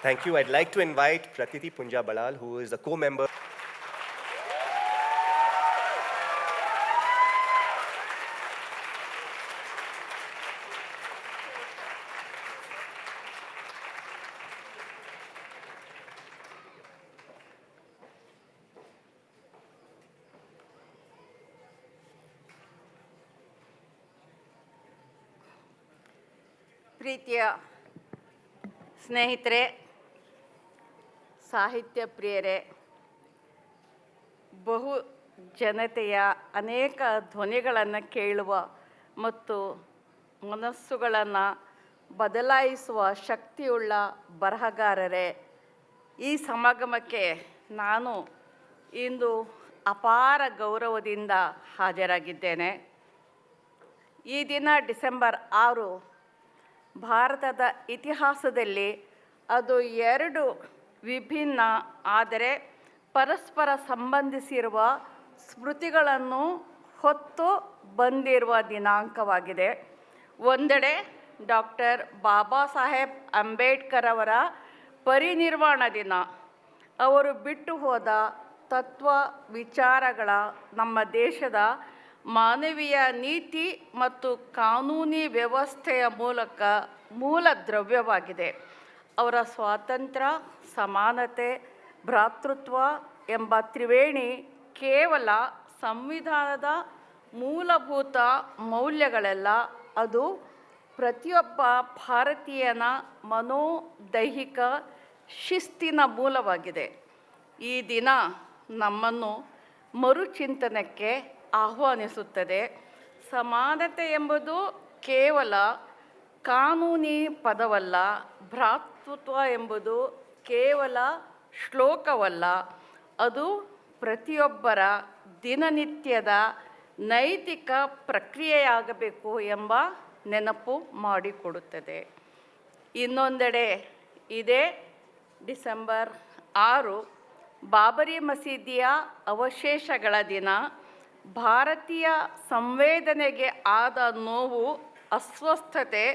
Thank you. I'd like to invite Prateeti Punja Balal, who is a co-member. ಪ್ರೀತಿಯ ಸ್ನೇಹಿತರೆ, ಸಾಹಿತ್ಯ ಪ್ರಿಯರೇ, ಬಹು ಜನತೆಯ ಅನೇಕ ಧ್ವನಿಗಳನ್ನು ಕೇಳುವ ಮತ್ತು ಮನಸ್ಸುಗಳನ್ನು ಬದಲಾಯಿಸುವ ಶಕ್ತಿಯುಳ್ಳ ಬರಹಗಾರರೇ, ಈ ಸಮಾಗಮಕ್ಕೆ ನಾನು ಇಂದು ಅಪಾರ ಗೌರವದಿಂದ ಹಾಜರಾಗಿದ್ದೇನೆ. ಈ ದಿನ ಡಿಸೆಂಬರ್ 6 ಭಾರತದ ಇತಿಹಾಸದಲ್ಲಿ ಅದು 2 ವಿಭಿನ್ನ ಆದರೆ ಪರಸ್ಪರ ಸಂಬಂಧಿಸಿರುವ ಸ್ಮೃತಿಗಳನ್ನು ಹೊತ್ತು ಬಂದಿರುವ ದಿನಾಂಕವಾಗಿದೆ. ಒಂದೆಡೆ ಡಾಕ್ಟರ್ ಬಾಬಾ ಸಾಹೇಬ್ ಅಂಬೇಡ್ಕರ್ ಅವರ ಪರಿನಿರ್ವಾಣ ದಿನ. ಅವರು ಬಿಟ್ಟು ಹೋದ ತತ್ವ ವಿಚಾರಗಳ ನಮ್ಮ ದೇಶದ ಮಾನವೀಯ ನೀತಿ ಮತ್ತು ಕಾನೂನಿ ವ್ಯವಸ್ಥೆಯ ಮೂಲ ದ್ರವ್ಯವಾಗಿದೆ. ಅವರ ಸ್ವಾತಂತ್ರ್ಯ, ಸಮಾನತೆ, ಭ್ರಾತೃತ್ವ ಎಂಬ ತ್ರಿವೇಣಿ ಕೇವಲ ಸಂವಿಧಾನದ ಮೂಲಭೂತ ಮೌಲ್ಯಗಳಲ್ಲ, ಅದು ಪ್ರತಿಯೊಬ್ಬ ಭಾರತೀಯನ ಮನೋದೈಹಿಕ ಶಿಸ್ತಿನ ಮೂಲವಾಗಿದೆ. ಈ ದಿನ ನಮ್ಮನ್ನು ಮರುಚಿಂತನಕ್ಕೆ ಆಹ್ವಾನಿಸುತ್ತದೆ. ಸಮಾನತೆ ಎಂಬುದು ಕೇವಲ ಕಾನೂನಿ ಪದವಲ್ಲ, ಭ್ರಾತೃತ್ವ ಎಂಬುದು ಕೇವಲ ಶ್ಲೋಕವಲ್ಲ, ಅದು ಪ್ರತಿಯೊಬ್ಬರ ದಿನನಿತ್ಯದ ನೈತಿಕ ಪ್ರಕ್ರಿಯೆಯಾಗಬೇಕು ಎಂಬ ನೆನಪು ಮಾಡಿಕೊಡುತ್ತದೆ. ಇನ್ನೊಂದೆಡೆ ಇದೇ ಡಿಸೆಂಬರ್ 6 ಬಾಬರಿ ಮಸೀದಿಯ ಅವಶೇಷಗಳ ದಿನ. ಭಾರತೀಯ ಸಂವೇದನೆಗೆ ಆದ ನೋವು, ಅಸ್ವಸ್ಥತೆ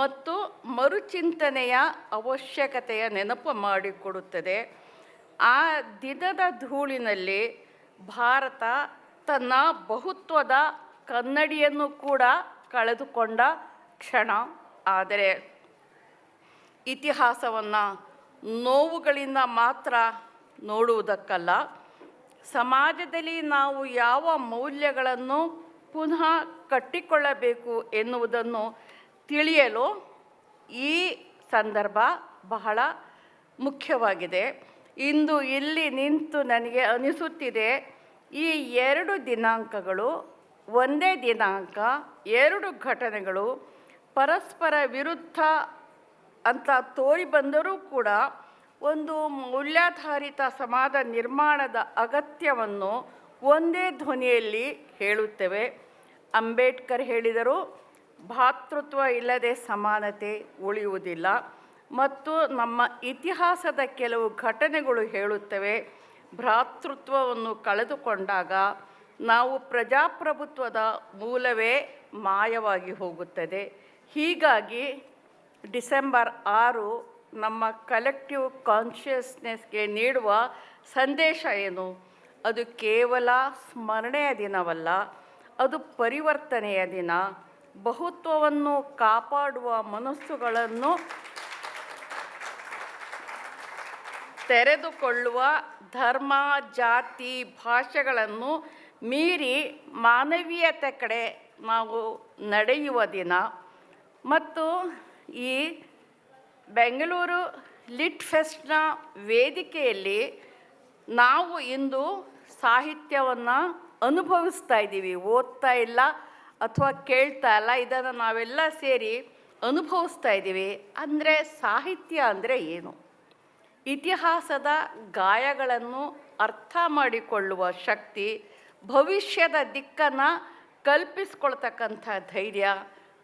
ಮತ್ತು ಮರುಚಿಂತನೆಯ ಅವಶ್ಯಕತೆಯ ನೆನಪು ಮಾಡಿಕೊಡುತ್ತದೆ. ಆ ದಿನದ ಧೂಳಿನಲ್ಲಿ ಭಾರತ ತನ್ನ ಬಹುತ್ವದ ಕನ್ನಡಿಯನ್ನು ಕೂಡ ಕಳೆದುಕೊಂಡ ಕ್ಷಣ. ಆದರೆ ಇತಿಹಾಸವನ್ನು ನೋವುಗಳಿಂದ ಮಾತ್ರ ನೋಡುವುದಕ್ಕಲ್ಲ, ಸಮಾಜದಲ್ಲಿ ನಾವು ಯಾವ ಮೌಲ್ಯಗಳನ್ನು ಪುನಃ ಕಟ್ಟಿಕೊಳ್ಳಬೇಕು ಎನ್ನುವುದನ್ನು ತಿಳಿಯಲು ಈ ಸಂದರ್ಭ ಬಹಳ ಮುಖ್ಯವಾಗಿದೆ. ಇಂದು ಇಲ್ಲಿ ನಿಂತು ನನಗೆ ಅನಿಸುತ್ತಿದೆ, ಈ 2 ದಿನಾಂಕಗಳು ಒಂದೇ ದಿನಾಂಕ, 2 ಘಟನೆಗಳು ಪರಸ್ಪರ ವಿರುದ್ಧ ಅಂತ ತೋರಿ ಬಂದರೂ ಕೂಡ ಒಂದು ಮೌಲ್ಯಾಧಾರಿತ ಸಮಾಜ ನಿರ್ಮಾಣದ ಅಗತ್ಯವನ್ನು ಒಂದೇ ಧ್ವನಿಯಲ್ಲಿ ಹೇಳುತ್ತೇವೆ. ಅಂಬೇಡ್ಕರ್ ಹೇಳಿದರು, ಭ್ರಾತೃತ್ವ ಇಲ್ಲದೆ ಸಮಾನತೆ ಉಳಿಯುವುದಿಲ್ಲ. ಮತ್ತು ನಮ್ಮ ಇತಿಹಾಸದ ಕೆಲವು ಘಟನೆಗಳು ಹೇಳುತ್ತವೆ, ಭ್ರಾತೃತ್ವವನ್ನು ಕಳೆದುಕೊಂಡಾಗ ನಾವು ಪ್ರಜಾಪ್ರಭುತ್ವದ ಮೂಲವೇ ಮಾಯವಾಗಿ ಹೋಗುತ್ತದೆ. ಹೀಗಾಗಿ ಡಿಸೆಂಬರ್ 6 ನಮ್ಮ ಕಲೆಕ್ಟಿವ್ ಕಾನ್ಷಿಯಸ್ನೆಸ್ಗೆ ನೀಡುವ ಸಂದೇಶ ಏನು? ಅದು ಕೇವಲ ಸ್ಮರಣೆಯ ದಿನವಲ್ಲ, ಅದು ಪರಿವರ್ತನೆಯ ದಿನ. ಬಹುತ್ವವನ್ನು ಕಾಪಾಡುವ ಮನಸ್ಸುಗಳನ್ನು ತೆರೆದುಕೊಳ್ಳುವ, ಧರ್ಮ, ಜಾತಿ, ಭಾಷೆಗಳನ್ನು ಮೀರಿ ಮಾನವೀಯತೆ ಕಡೆ ನಾವು ನಡೆಯುವ ದಿನ. ಮತ್ತು ಈ ಬೆಂಗಳೂರು ಲಿಟ್ ಫೆಸ್ಟ್ನ ವೇದಿಕೆಯಲ್ಲಿ ನಾವು ಇಂದು ಸಾಹಿತ್ಯವನ್ನು ಅನುಭವಿಸ್ತಾ ಇದ್ದೀವಿ, ಓದ್ತಾ ಇಲ್ಲ ಅಥವಾ ಕೇಳ್ತಾ ಇಲ್ಲ. ಇದನ್ನು ನಾವೆಲ್ಲ ಸೇರಿ ಅನುಭವಿಸ್ತಾ ಇದ್ದೀವಿ. ಅಂದರೆ ಸಾಹಿತ್ಯ ಅಂದರೆ ಏನು? ಇತಿಹಾಸದ ಗಾಯಗಳನ್ನು ಅರ್ಥ ಮಾಡಿಕೊಳ್ಳುವ ಶಕ್ತಿ, ಭವಿಷ್ಯದ ದಿಕ್ಕನ್ನು ಕಲ್ಪಿಸ್ಕೊಳ್ತಕ್ಕಂಥ ಧೈರ್ಯ,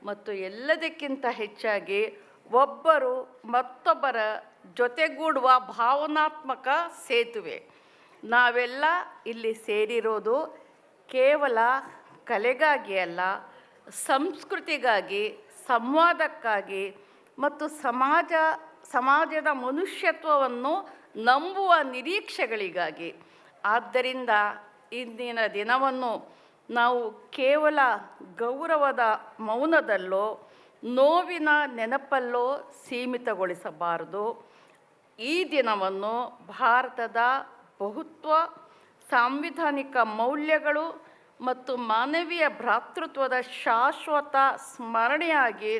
ಮತ್ತು ಎಲ್ಲದಕ್ಕಿಂತ ಹೆಚ್ಚಾಗಿ ಒಬ್ಬರು ಮತ್ತೊಬ್ಬರ ಜೊತೆಗೂಡುವ ಭಾವನಾತ್ಮಕ ಸೇತುವೆ. ನಾವೆಲ್ಲ ಇಲ್ಲಿ ಸೇರಿರೋದು ಕೇವಲ ಕಲೆಗಾಗಿ ಅಲ್ಲ, ಸಂಸ್ಕೃತಿಗಾಗಿ, ಸಂವಾದಕ್ಕಾಗಿ ಮತ್ತು ಸಮಾಜ ಸಮಾಜದ ಮನುಷ್ಯತ್ವವನ್ನು ನಂಬುವ ನಿರೀಕ್ಷೆಗಳಿಗಾಗಿ. ಆದ್ದರಿಂದ ಇಂದಿನ ದಿನವನ್ನು ನಾವು ಕೇವಲ ಗೌರವದ ಮೌನದಲ್ಲೋ ನೋವಿನ ನೆನಪಲ್ಲೋ ಸೀಮಿತಗೊಳಿಸಬಾರದು. ಈ ದಿನವನ್ನು ಭಾರತದ ಬಹುತ್ವ, ಸಾಂವಿಧಾನಿಕ ಮೌಲ್ಯಗಳು ಮತ್ತು ಮಾನವೀಯ ಭ್ರಾತೃತ್ವದ ಶಾಶ್ವತ ಸ್ಮರಣೆಯಾಗಿ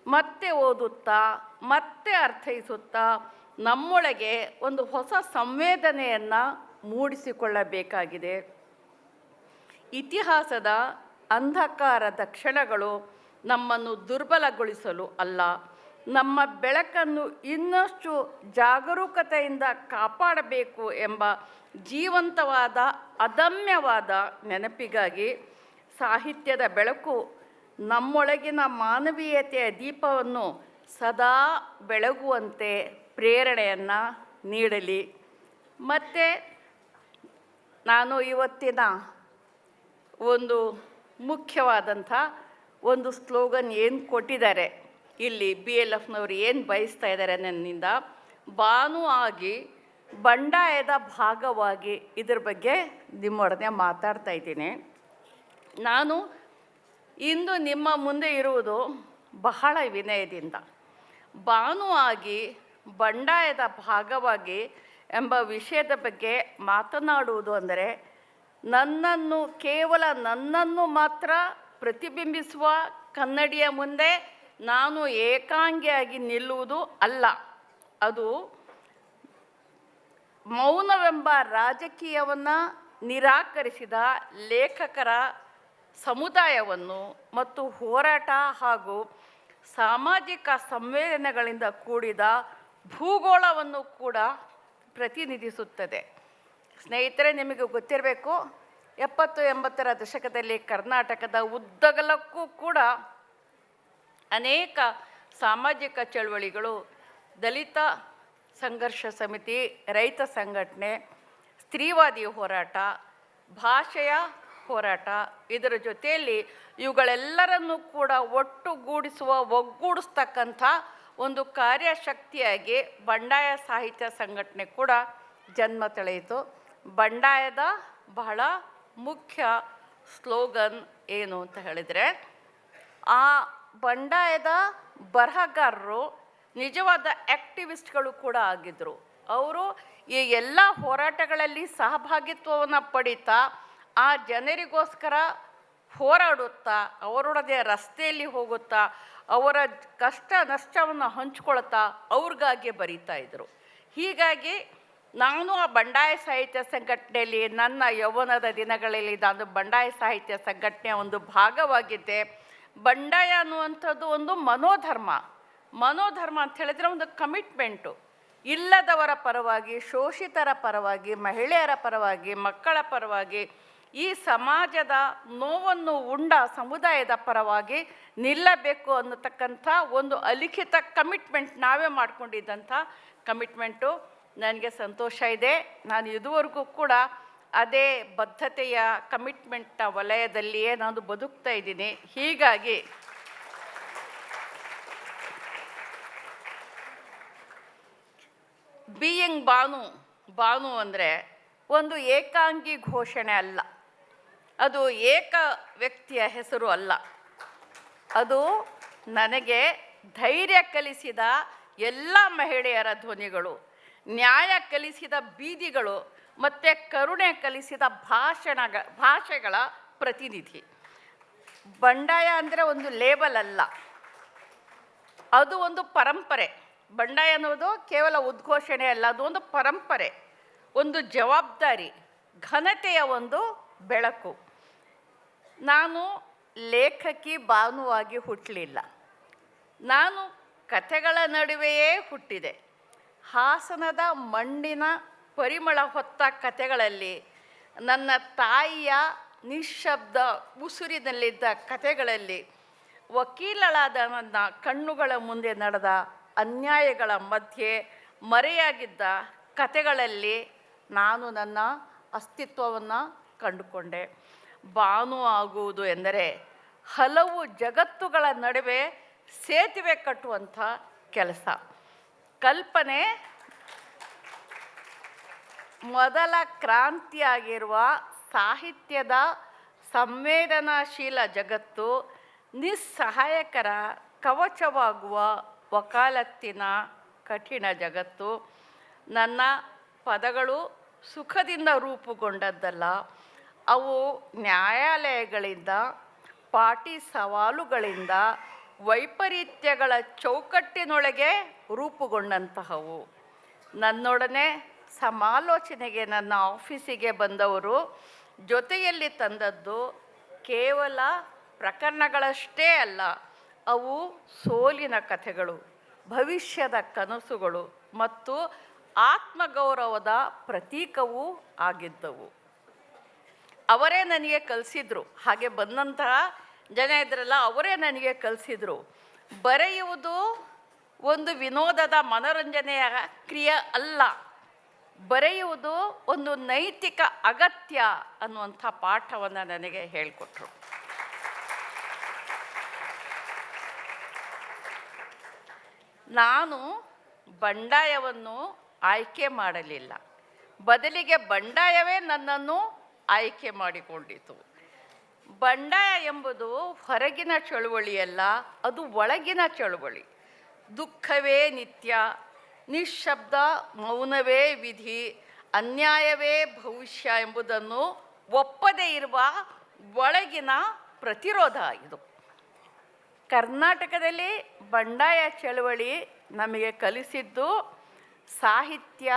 ಮತ್ತೆ ಓದುತ್ತಾ, ಮತ್ತೆ ಅರ್ಥೈಸುತ್ತಾ ನಮ್ಮೊಳಗೆ ಒಂದು ಹೊಸ ಸಂವೇದನೆಯನ್ನು ಮೂಡಿಸಿಕೊಳ್ಳಬೇಕಾಗಿದೆ. ಇತಿಹಾಸದ ಅಂಧಕಾರದ ಕ್ಷಣಗಳು ನಮ್ಮನ್ನು ದುರ್ಬಲಗೊಳಿಸಲು ಅಲ್ಲ, ನಮ್ಮ ಬೆಳಕನ್ನು ಇನ್ನಷ್ಟು ಜಾಗರೂಕತೆಯಿಂದ ಕಾಪಾಡಬೇಕು ಎಂಬ ಜೀವಂತವಾದ ಅದಮ್ಯವಾದ ನೆನಪಿಗಾಗಿ. ಸಾಹಿತ್ಯದ ಬೆಳಕು ನಮ್ಮೊಳಗಿನ ಮಾನವೀಯತೆಯ ದೀಪವನ್ನು ಸದಾ ಬೆಳಗುವಂತೆ ಪ್ರೇರಣೆಯನ್ನು ನೀಡಲಿ. ಮತ್ತು ನಾನು ಇವತ್ತಿನ ಒಂದು ಮುಖ್ಯವಾದಂಥ ಒಂದು ಸ್ಲೋಗನ್ ಏನು ಕೊಟ್ಟಿದ್ದಾರೆ ಇಲ್ಲಿ BLFನವರು ಏನು ಬಯಸ್ತಾ ಇದ್ದಾರೆ ನನ್ನಿಂದ, ಬಾನು ಆಗಿ ಬಂಡಾಯದ ಭಾಗವಾಗಿ, ಇದ್ರ ಬಗ್ಗೆ ನಿಮ್ಮೊಡನೆ ಮಾತಾಡ್ತಾ ಇದ್ದೀನಿ. ನಾನು ಇಂದು ನಿಮ್ಮ ಮುಂದೆ ಇರುವುದು ಬಹಳ ವಿನಯದಿಂದ. ಬಾನು ಆಗಿ ಬಂಡಾಯದ ಭಾಗವಾಗಿ ಎಂಬ ವಿಷಯದ ಬಗ್ಗೆ ಮಾತನಾಡುವುದು ಅಂದರೆ ನನ್ನನ್ನು, ಕೇವಲ ನನ್ನನ್ನು ಮಾತ್ರ ಪ್ರತಿಬಿಂಬಿಸುವ ಕನ್ನಡಿಯ ಮುಂದೆ ನಾನು ಏಕಾಂಗಿಯಾಗಿ ನಿಲ್ಲುವುದು ಅಲ್ಲ. ಅದು ಮೌನವೆಂಬ ರಾಜಕೀಯವನ್ನು ನಿರಾಕರಿಸಿದ ಲೇಖಕರ ಸಮುದಾಯವನ್ನು ಮತ್ತು ಹೋರಾಟ ಹಾಗೂ ಸಾಮಾಜಿಕ ಸಂವೇದನೆಗಳಿಂದ ಕೂಡಿದ ಭೂಗೋಳವನ್ನು ಕೂಡ ಪ್ರತಿನಿಧಿಸುತ್ತದೆ. ಸ್ನೇಹಿತರೆ, ನಿಮಗೆ ಗೊತ್ತಿರಬೇಕು, 70-80ರ ದಶಕದಲ್ಲಿ ಕರ್ನಾಟಕದ ಉದ್ದಗಲಕ್ಕೂ ಕೂಡ ಅನೇಕ ಸಾಮಾಜಿಕ ಚಳವಳಿಗಳು, ದಲಿತ ಸಂಘರ್ಷ ಸಮಿತಿ, ರೈತ ಸಂಘಟನೆ, ಸ್ತ್ರೀವಾದಿ ಹೋರಾಟ, ಭಾಷೆಯ ಹೋರಾಟ, ಇದರ ಜೊತೆಯಲ್ಲಿ ಇವುಗಳೆಲ್ಲರನ್ನೂ ಕೂಡ ಒಟ್ಟುಗೂಡಿಸುವ, ಒಗ್ಗೂಡಿಸ್ತಕ್ಕಂಥ ಒಂದು ಕಾರ್ಯಶಕ್ತಿಯಾಗಿ ಬಂಡಾಯ ಸಾಹಿತ್ಯ ಸಂಘಟನೆ ಕೂಡ ಜನ್ಮ ತಳೆಯಿತು. ಬಂಡಾಯದ ಬಹಳ ಮುಖ್ಯ ಸ್ಲೋಗನ್ ಏನು ಅಂತ ಹೇಳಿದರೆ, ಆ ಬಂಡಾಯದ ಬರಹಗಾರರು ನಿಜವಾದ ಆ್ಯಕ್ಟಿವಿಸ್ಟ್ಗಳು ಕೂಡ ಆಗಿದ್ದರು. ಅವರು ಈ ಎಲ್ಲ ಹೋರಾಟಗಳಲ್ಲಿ ಸಹಭಾಗಿತ್ವವನ್ನು ಪಡೀತಾ, ಆ ಜನರಿಗೋಸ್ಕರ ಹೋರಾಡುತ್ತಾ, ಅವರೊಡನೆ ರಸ್ತೆಯಲ್ಲಿ ಹೋಗುತ್ತಾ, ಅವರ ಕಷ್ಟ ನಷ್ಟವನ್ನು ಹಂಚ್ಕೊಳ್ತಾ ಅವ್ರಿಗಾಗಿ ಬರೀತಾ ಇದ್ದರು. ಹೀಗಾಗಿ ನಾನು ಆ ಬಂಡಾಯ ಸಾಹಿತ್ಯ ಸಂಘಟನೆಯಲ್ಲಿ ನನ್ನ ಯೌವನದ ದಿನಗಳಲ್ಲಿ ನಾನು ಬಂಡಾಯ ಸಾಹಿತ್ಯ ಸಂಘಟನೆಯ ಒಂದು ಭಾಗವಾಗಿದ್ದೆ. ಬಂಡಾಯ ಅನ್ನುವಂಥದ್ದು ಒಂದು ಮನೋಧರ್ಮ ಅಂತ ಹೇಳಿದರೆ ಒಂದು ಕಮಿಟ್ಮೆಂಟು. ಇಲ್ಲದವರ ಪರವಾಗಿ, ಶೋಷಿತರ ಪರವಾಗಿ, ಮಹಿಳೆಯರ ಪರವಾಗಿ, ಮಕ್ಕಳ ಪರವಾಗಿ, ಈ ಸಮಾಜದ ನೋವನ್ನು ಉಂಡ ಸಮುದಾಯದ ಪರವಾಗಿ ನಿಲ್ಲಬೇಕು ಅನ್ನತಕ್ಕಂಥ ಒಂದು ಅಲಿಖಿತ ಕಮಿಟ್ಮೆಂಟ್, ನಾವೇ ಮಾಡಿಕೊಂಡಿದ್ದಂಥ ಕಮಿಟ್ಮೆಂಟು. ನನಗೆ ಸಂತೋಷ ಇದೆ, ನಾನು ಇದುವರೆಗೂ ಕೂಡ ಅದೇ ಬದ್ಧತೆಯ ಕಮಿಟ್ಮೆಂಟ್ನ ವಲಯದಲ್ಲಿಯೇ ನಾನು ಬದುಕ್ತಾ ಇದ್ದೀನಿ. ಹೀಗಾಗಿ ಬೀಯಿಂಗ್ ಬಾನು ಅಂದರೆ ಒಂದು ಏಕಾಂಗಿ ಘೋಷಣೆ ಅಲ್ಲ, ಅದು ಏಕ ವ್ಯಕ್ತಿಯ ಹೆಸರು ಅಲ್ಲ. ಅದು ನನಗೆ ಧೈರ್ಯ ಕಲಿಸಿದ ಎಲ್ಲ ಮಹಿಳೆಯರ ಧ್ವನಿಗಳು, ನ್ಯಾಯ ಕಲಿಸಿದ ಬೀದಿಗಳು ಮತ್ತು ಕರುಣೆ ಕಲಿಸಿದ ಭಾಷೆಗಳ ಪ್ರತಿನಿಧಿ. ಬಂಡಾಯ ಅಂದರೆ ಒಂದು ಲೇಬಲ್ ಅಲ್ಲ, ಅದು ಒಂದು ಪರಂಪರೆ. ಬಂಡಾಯ ಅನ್ನೋದು ಕೇವಲ ಉದ್ಘೋಷಣೆ ಅಲ್ಲ, ಅದು ಒಂದು ಪರಂಪರೆ, ಒಂದು ಜವಾಬ್ದಾರಿ, ಘನತೆಯ ಒಂದು ಬೆಳಕು. ನಾನು ಲೇಖಕಿ ಬಾನುವಾಗಿ ಹುಟ್ಟಲಿಲ್ಲ, ನಾನು ಕಥೆಗಳ ನಡುವೆಯೇ ಹುಟ್ಟಿದೆ. ಹಾಸನದ ಮಣ್ಣಿನ ಪರಿಮಳ ಹೊತ್ತ ಕಥೆಗಳಲ್ಲಿ, ನನ್ನ ತಾಯಿಯ ನಿಶ್ಶಬ್ದ ಉಸುರಿನಲ್ಲಿದ್ದ ಕಥೆಗಳಲ್ಲಿ, ವಕೀಲಳಾದ ನನ್ನ ಕಣ್ಣುಗಳ ಮುಂದೆ ನಡೆದ ಅನ್ಯಾಯಗಳ ಮಧ್ಯೆ ಮರೆಯಾಗಿದ್ದ ಕಥೆಗಳಲ್ಲಿ ನಾನು ನನ್ನ ಅಸ್ತಿತ್ವವನ್ನು ಕಂಡುಕೊಂಡೆ. ಬಾನು ಆಗುವುದು ಎಂದರೆ ಹಲವು ಜಗತ್ತುಗಳ ನಡುವೆ ಸೇತುವೆ ಕಟ್ಟುವಂಥ ಕೆಲಸ. ಕಲ್ಪನೆ ಮೊದಲ ಕ್ರಾಂತಿಯಾಗಿರುವ ಸಾಹಿತ್ಯದ ಸಂವೇದನಾಶೀಲ ಜಗತ್ತು ನಿಸ್ಸಹಾಯಕರ ಕವಚವಾಗುವ ವಕಾಲತ್ತಿನ ಕಠಿಣ ಜಗತ್ತು. ನನ್ನ ಪದಗಳು ಸುಖದಿಂದ ರೂಪುಗೊಂಡದ್ದಲ್ಲ, ಅವು ನ್ಯಾಯಾಲಯಗಳಿಂದ, ಪಾಟಿ ಸವಾಲುಗಳಿಂದ, ವೈಪರೀತ್ಯಗಳ ಚೌಕಟ್ಟಿನೊಳಗೆ ರೂಪುಗೊಂಡಂತಹವು. ನನ್ನೊಡನೆ ಸಮಾಲೋಚನೆಗೆ ನನ್ನ ಆಫೀಸಿಗೆ ಬಂದವರು ಜೊತೆಯಲ್ಲಿ ತಂದದ್ದು ಕೇವಲ ಪ್ರಕರಣಗಳಷ್ಟೇ ಅಲ್ಲ, ಅವು ಸೋಲಿನ ಕಥೆಗಳು, ಭವಿಷ್ಯದ ಕನಸುಗಳು ಮತ್ತು ಆತ್ಮಗೌರವದ ಪ್ರತೀಕವೂ ಆಗಿದ್ದವು. ಅವರೇ ನನಗೆ ಕಲಿಸಿದ್ರು. ಹಾಗೆ ಬಂದಂತಹ ಜನ ಇದ್ರಲ್ಲ, ಅವರೇ ನನಗೆ ಕಲಿಸಿದ್ರು. ಬರೆಯುವುದು ಒಂದು ವಿನೋದದ ಮನೋರಂಜನೆಯ ಕ್ರಿಯೆ ಅಲ್ಲ, ಬರೆಯುವುದು ಒಂದು ನೈತಿಕ ಅಗತ್ಯ ಅನ್ನುವಂಥ ಪಾಠವನ್ನು ನನಗೆ ಹೇಳಿಕೊಟ್ರು. ನಾನು ಬಂಡಾಯವನ್ನು ಆಯ್ಕೆ ಮಾಡಲಿಲ್ಲ, ಬದಲಿಗೆ ಬಂಡಾಯವೇ ನನ್ನನ್ನು ಆಯ್ಕೆ ಮಾಡಿಕೊಂಡಿತು. ಬಂಡಾಯ ಎಂಬುದು ಹೊರಗಿನ ಚಳುವಳಿಯಲ್ಲ, ಅದು ಒಳಗಿನ ಚಳುವಳಿ. ದುಃಖವೇ ನಿತ್ಯ, ನಿಶ್ಶಬ್ದ ಮೌನವೇ ವಿಧಿ, ಅನ್ಯಾಯವೇ ಭವಿಷ್ಯ ಎಂಬುದನ್ನು ಒಪ್ಪದೇ ಇರುವ ಒಳಗಿನ ಪ್ರತಿರೋಧ ಇದು. ಕರ್ನಾಟಕದಲ್ಲಿ ಬಂಡಾಯ ಚಳವಳಿ ನಮಗೆ ಕಲಿಸಿದ್ದು ಸಾಹಿತ್ಯ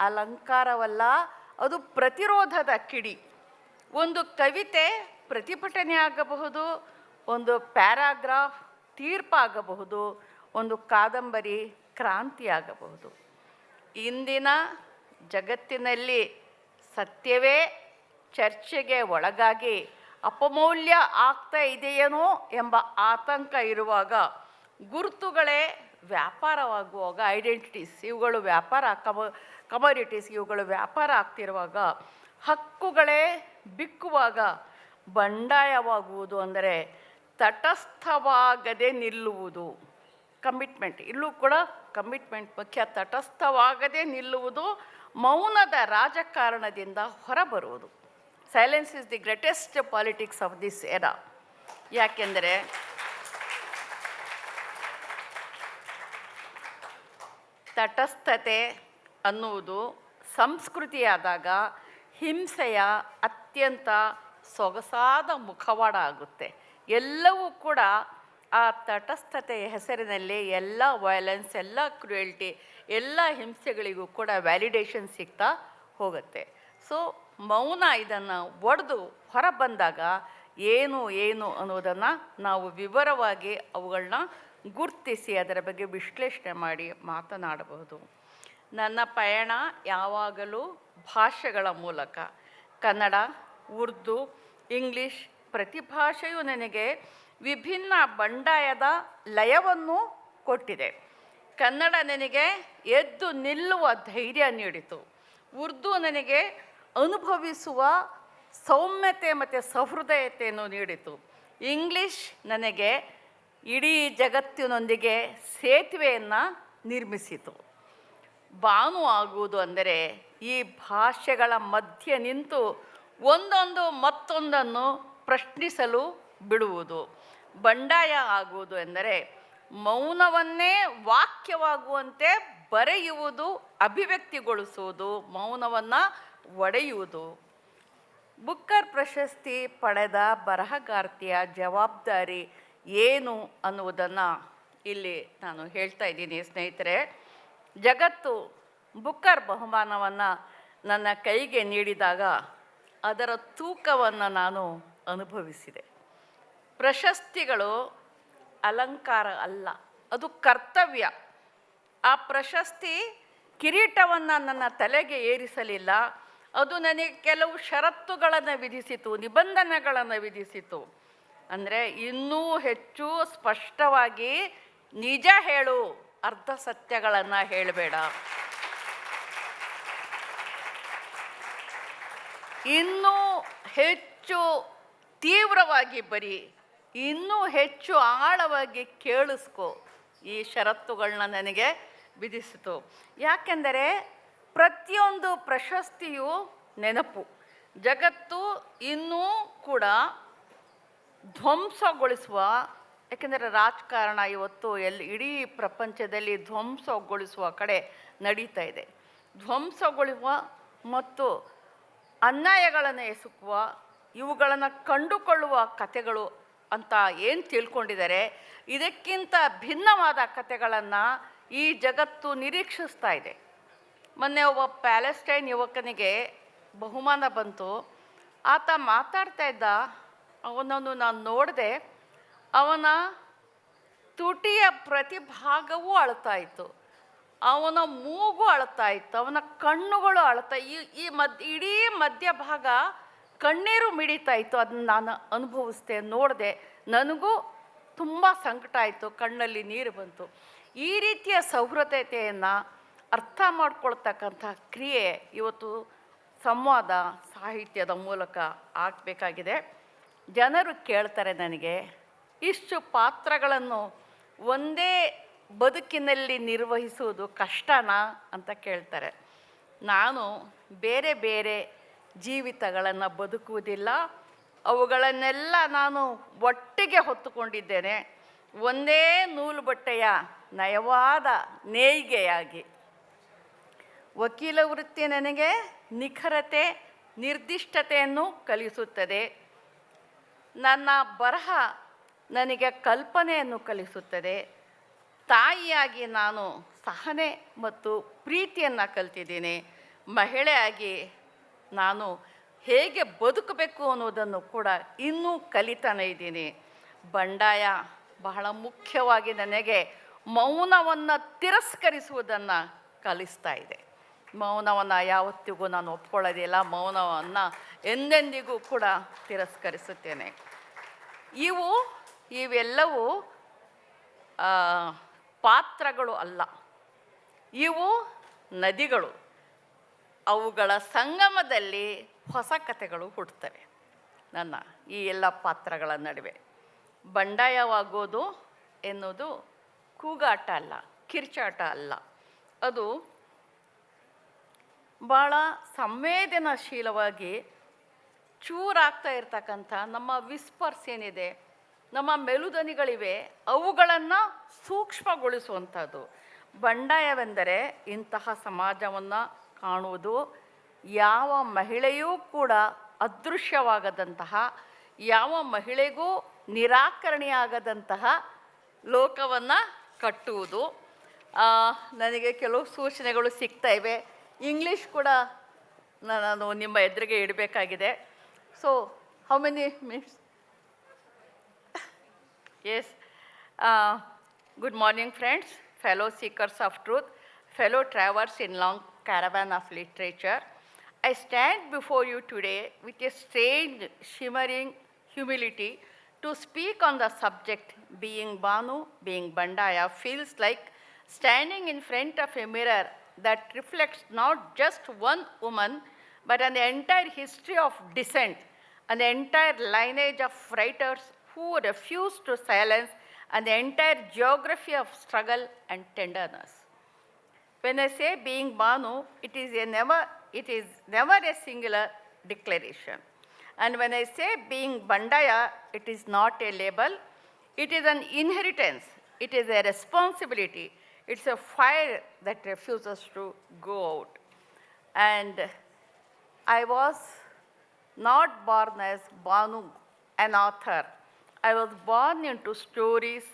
ಅಲಂಕಾರವಲ್ಲ, ಅದು ಪ್ರತಿರೋಧದ ಕಿಡಿ. ಒಂದು ಕವಿತೆ ಪ್ರತಿಭಟನೆ ಆಗಬಹುದು, ಒಂದು ಪ್ಯಾರಾಗ್ರಾಫ್ ತೀರ್ಪಾಗಬಹುದು, ಒಂದು ಕಾದಂಬರಿ ಕ್ರಾಂತಿಯಾಗಬಹುದು. ಇಂದಿನ ಜಗತ್ತಿನಲ್ಲಿ ಸತ್ಯವೇ ಚರ್ಚೆಗೆ ಒಳಗಾಗಿ ಅಪಮೌಲ್ಯ ಆಗ್ತಾ ಇದೆಯೇನೋ ಎಂಬ ಆತಂಕ ಇರುವಾಗ, ಗುರುತುಗಳೇ ವ್ಯಾಪಾರವಾಗುವಾಗ, ಐಡೆಂಟಿಟೀಸ್ ಇವುಗಳು ವ್ಯಾಪಾರ, ಕಮೋಡಿಟೀಸ್ ಇವುಗಳು ವ್ಯಾಪಾರ ಆಗ್ತಿರುವಾಗ, ಹಕ್ಕುಗಳೇ ಬಿಕ್ಕುವಾಗ ಬಂಡಾಯವಾಗುವುದು ಅಂದರೆ ತಟಸ್ಥವಾಗದೆ ನಿಲ್ಲುವುದು. ಕಮಿಟ್ಮೆಂಟ್, ಇಲ್ಲೂ ಕೂಡ ಕಮಿಟ್ಮೆಂಟ್ ಮುಖ್ಯ. ತಟಸ್ಥವಾಗದೆ ನಿಲ್ಲುವುದು, ಮೌನದ ರಾಜಕಾರಣದಿಂದ ಹೊರಬರುವುದು. Silence is the greatest politics of this era. ಯಾಕೆಂದರೆ ತಟಸ್ಥತೆ ಅನ್ನುವುದು ಸಂಸ್ಕೃತಿಯಾದಾಗ ಹಿಂಸೆಯ ಅತ್ಯಂತ ಸೊಗಸಾದ ಮುಖವಾಡ ಆಗುತ್ತೆ. ಎಲ್ಲವೂ ಕೂಡ ಆ ತಟಸ್ಥತೆಯ ಹೆಸರಿನಲ್ಲಿ ಎಲ್ಲ ವಯಲೆನ್ಸ್, ಎಲ್ಲ ಕ್ರುಯಲ್ಟಿ, ಎಲ್ಲ ಹಿಂಸೆಗಳಿಗೂ ಕೂಡ ವ್ಯಾಲಿಡೇಷನ್ ಸಿಗ್ತಾ ಹೋಗುತ್ತೆ. ಸೊ ಮೌನ ಇದನ್ನು ಒಡೆದು ಹೊರ ಬಂದಾಗ ಏನು ಅನ್ನೋದನ್ನು ನಾವು ವಿವರವಾಗಿ ಅವುಗಳನ್ನ ಗುರುತಿಸಿ ಅದರ ಬಗ್ಗೆ ವಿಶ್ಲೇಷಣೆ ಮಾಡಿ ಮಾತನಾಡಬಹುದು. ನನ್ನ ಪಯಣ ಯಾವಾಗಲೂ ಭಾಷೆಗಳ ಮೂಲಕ. ಕನ್ನಡ, ಉರ್ದು, ಇಂಗ್ಲೀಷ್ ಪ್ರತಿ ಭಾಷೆಯು ನನಗೆ ವಿಭಿನ್ನ ಬಂಡಾಯದ ಲಯವನ್ನು ಕೊಟ್ಟಿದೆ. ಕನ್ನಡ ನನಗೆ ಎದ್ದು ನಿಲ್ಲುವ ಧೈರ್ಯ ನೀಡಿತು. ಉರ್ದು ನನಗೆ ಅನುಭವಿಸುವ ಸೌಮ್ಯತೆ ಮತ್ತು ಸಹೃದಯತೆಯನ್ನು ನೀಡಿತು. ಇಂಗ್ಲೀಷ್ ನನಗೆ ಇಡೀ ಜಗತ್ತಿನೊಂದಿಗೆ ಸೇತುವೆಯನ್ನು ನಿರ್ಮಿಸಿತು. ಬಾನು ಆಗುವುದು ಅಂದರೆ ಈ ಭಾಷೆಗಳ ಮಧ್ಯೆ ನಿಂತು ಒಂದೊಂದು ಮತ್ತೊಂದನ್ನು ಪ್ರಶ್ನಿಸಲು ಬಿಡುವುದು. ಬಂಡಾಯ ಆಗುವುದು ಎಂದರೆ ಮೌನವನ್ನೇ ವಾಕ್ಯವಾಗುವಂತೆ ಬರೆಯುವುದು, ಅಭಿವ್ಯಕ್ತಿಗೊಳಿಸುವುದು, ಮೌನವನ್ನು ಒಡೆಯುವುದು. ಬುಕ್ಕರ್ ಪ್ರಶಸ್ತಿ ಪಡೆದ ಬರಹಗಾರ್ತಿಯ ಜವಾಬ್ದಾರಿ ಏನು ಅನ್ನುವುದನ್ನು ಇಲ್ಲಿ ನಾನು ಹೇಳ್ತಾ ಇದ್ದೀನಿ ಸ್ನೇಹಿತರೆ. ಜಗತ್ತು ಬುಕ್ಕರ್ ಬಹುಮಾನವನ್ನು ನನ್ನ ಕೈಗೆ ನೀಡಿದಾಗ ಅದರ ತೂಕವನ್ನು ನಾನು ಅನುಭವಿಸಿದೆ. ಪ್ರಶಸ್ತಿಗಳು ಅಲಂಕಾರ ಅಲ್ಲ, ಅದು ಕರ್ತವ್ಯ. ಆ ಪ್ರಶಸ್ತಿ ಕಿರೀಟವನ್ನು ನನ್ನ ತಲೆಗೆ ಏರಿಸಲಿಲ್ಲ, ಅದು ನನಗೆ ಕೆಲವು ಷರತ್ತುಗಳನ್ನು ವಿಧಿಸಿತು, ನಿಬಂಧನೆಗಳನ್ನು ವಿಧಿಸಿತು. ಅಂದರೆ ಇನ್ನೂ ಹೆಚ್ಚು ಸ್ಪಷ್ಟವಾಗಿ ನಿಜ ಹೇಳು, ಅರ್ಧ ಸತ್ಯಗಳನ್ನು ಹೇಳಬೇಡ. ಇನ್ನೂ ಹೆಚ್ಚು ತೀವ್ರವಾಗಿ ಬರಿ, ಇನ್ನೂ ಹೆಚ್ಚು ಆಳವಾಗಿ ಕೇಳಿಸ್ಕೊ. ಈ ಷರತ್ತುಗಳನ್ನ ನನಗೆ ವಿಧಿಸಿತು. ಯಾಕೆಂದರೆ ಪ್ರತಿಯೊಂದು ಪ್ರಶಸ್ತಿಯು ನೆನಪು. ಜಗತ್ತು ಇನ್ನೂ ಕೂಡ ಧ್ವಂಸಗೊಳಿಸುವ, ಯಾಕೆಂದರೆ ರಾಜಕಾರಣ ಇವತ್ತು ಇಡೀ ಪ್ರಪಂಚದಲ್ಲಿ ಧ್ವಂಸಗೊಳಿಸುವ ಕಡೆ ನಡೀತಾ ಇದೆ. ಧ್ವಂಸಗೊಳಿಸುವ ಮತ್ತು ಅನ್ಯಾಯಗಳನ್ನು ಎಸಗುವ, ಇವುಗಳನ್ನು ಕಂಡುಕೊಳ್ಳುವ ಕಥೆಗಳು ಅಂತ ಏನು ತಿಳ್ಕೊಂಡಿದ್ದಾರೆ, ಇದಕ್ಕಿಂತ ಭಿನ್ನವಾದ ಕಥೆಗಳನ್ನು ಈ ಜಗತ್ತು ನಿರೀಕ್ಷಿಸ್ತಾ ಇದೆ. ಮೊನ್ನೆ ಒಬ್ಬ ಪ್ಯಾಲೆಸ್ಟೈನ್ ಯುವಕನಿಗೆ ಬಹುಮಾನ ಬಂತು. ಆತ ಮಾತಾಡ್ತಾ ಇದ್ದ, ಅವನನ್ನು ನಾನು ನೋಡಿದೆ. ಅವನ ತುಟಿಯ ಪ್ರತಿಭಾಗವೂ ಅಳ್ತಾ ಇತ್ತು, ಅವನ ಮೂಗು ಅಳ್ತಾ ಇತ್ತು, ಅವನ ಕಣ್ಣುಗಳು ಅಳ್ತಾ, ಇಡೀ ಮಧ್ಯಭಾಗ ಕಣ್ಣೀರು ಮಿಡಿತಾ ಇತ್ತು. ಅದನ್ನು ನಾನು ಅನುಭವಿಸ್ದೆ, ನೋಡಿದೆ. ನನಗೂ ತುಂಬ ಸಂಕಟ ಆಯಿತು, ಕಣ್ಣಲ್ಲಿ ನೀರು ಬಂತು. ಈ ರೀತಿಯ ಸೌಹೃದತೆಯನ್ನು ಅರ್ಥ ಮಾಡ್ಕೊಳ್ತಕ್ಕಂಥ ಕ್ರಿಯೆ ಇವತ್ತು ಸಂವಾದ ಸಾಹಿತ್ಯದ ಮೂಲಕ ಆಗಬೇಕಾಗಿದೆ. ಜನರು ಕೇಳ್ತಾರೆ ನನಗೆ, ಇಷ್ಟು ಪಾತ್ರಗಳನ್ನು ಒಂದೇ ಬದುಕಿನಲ್ಲಿ ನಿರ್ವಹಿಸುವುದು ಕಷ್ಟನಾ ಅಂತ ಕೇಳ್ತಾರೆ. ನಾನು ಬೇರೆ ಬೇರೆ ಜೀವಿತಗಳನ್ನು ಬದುಕುವುದಿಲ್ಲ, ಅವುಗಳನ್ನೆಲ್ಲ ನಾನು ಒಟ್ಟಿಗೆ ಹೊತ್ತುಕೊಂಡಿದ್ದೇನೆ, ಒಂದೇ ನೂಲು ಬಟ್ಟೆಯ ನಯವಾದ ನೇಯ್ಗೆಯಾಗಿ. ವಕೀಲ ವೃತ್ತಿ ನನಗೆ ನಿಖರತೆ, ನಿರ್ದಿಷ್ಟತೆಯನ್ನು ಕಲಿಸುತ್ತದೆ. ನನ್ನ ಬರಹ ನನಗೆ ಕಲ್ಪನೆಯನ್ನು ಕಲಿಸುತ್ತದೆ. ತಾಯಿಯಾಗಿ ನಾನು ಸಹನೆ ಮತ್ತು ಪ್ರೀತಿಯನ್ನು ಕಲ್ತಿದ್ದೀನಿ. ಮಹಿಳೆಯಾಗಿ ನಾನು ಹೇಗೆ ಬದುಕಬೇಕು ಅನ್ನೋದನ್ನು ಕೂಡ ಇನ್ನೂ ಕಲಿತಾನೇ ಇದ್ದೀನಿ. ಬಂಡಾಯ ಬಹಳ ಮುಖ್ಯವಾಗಿ ನನಗೆ ಮೌನವನ್ನು ತಿರಸ್ಕರಿಸುವುದನ್ನು ಕಲಿಸ್ತಾ ಇದೆ. ಮೌನವನ್ನು ಯಾವತ್ತಿಗೂ ನಾನು ಒಪ್ಕೊಳ್ಳೋದಿಲ್ಲ, ಮೌನವನ್ನು ಎಂದೆಂದಿಗೂ ಕೂಡ ತಿರಸ್ಕರಿಸುತ್ತೇನೆ. ಇವೆಲ್ಲವೂ ಪಾತ್ರಗಳು ಅಲ್ಲ, ಇವು ನದಿಗಳು. ಅವುಗಳ ಸಂಗಮದಲ್ಲಿ ಹೊಸ ಕಥೆಗಳು ಹುಟ್ಟುತ್ತವೆ ನನ್ನ ಈ ಎಲ್ಲ ಪಾತ್ರಗಳ ನಡುವೆ. ಬಂಡಾಯವಾಗೋದು ಎನ್ನುವುದು ಕೂಗಾಟ ಅಲ್ಲ, ಕಿರ್ಚಾಟ ಅಲ್ಲ. ಅದು ಭಾಳ ಸಂವೇದನಾಶೀಲವಾಗಿ ಚೂರಾಗ್ತಾ ಇರ್ತಕ್ಕಂಥ ನಮ್ಮ ವಿಸ್ಪರ್ಸ್ ಏನಿದೆ, ನಮ್ಮ ಮೆಲುದನಿಗಳಿವೆ, ಅವುಗಳನ್ನು ಸೂಕ್ಷ್ಮಗೊಳಿಸುವಂಥದ್ದು. ಬಂಡಾಯವೆಂದರೆ ಇಂತಹ ಸಮಾಜವನ್ನು ಕಾಣುವುದು. ಯಾವ ಮಹಿಳೆಯೂ ಕೂಡ ಅದೃಶ್ಯವಾಗದಂತಹ, ಯಾವ ಮಹಿಳೆಗೂ ನಿರಾಕರಣೆಯಾಗದಂತಹ ಲೋಕವನ್ನು ಕಟ್ಟುವುದು. ನನಗೆ ಕೆಲವು ಸೂಚನೆಗಳು ಸಿಗ್ತಾ ಇವೆ. ಇಂಗ್ಲೀಷ್ ಕೂಡ ನಾನು ನಿಮ್ಮ ಎದುರಿಗೆ ಇಡಬೇಕಾಗಿದೆ. So how many minutes? Yes. Good morning, friends, fellow seekers of truth, fellow travelers in long caravan of literature. I stand before you today with a strange, shimmering humility to speak on the subject. Being Banu, being Baṇḍāya, feels like standing in front of a mirror that reflects not just one woman, but an entire history of dissent, an entire lineage of writers who refused to silence, and the entire geography of struggle and tenderness. When I say being Banu, it is never a singular declaration. And when I say being Baṇḍāya, it is not a label, it is an inheritance, it is a responsibility, it's a fire that refuses to go out. And I was not born as Banu, an author. I was born into stories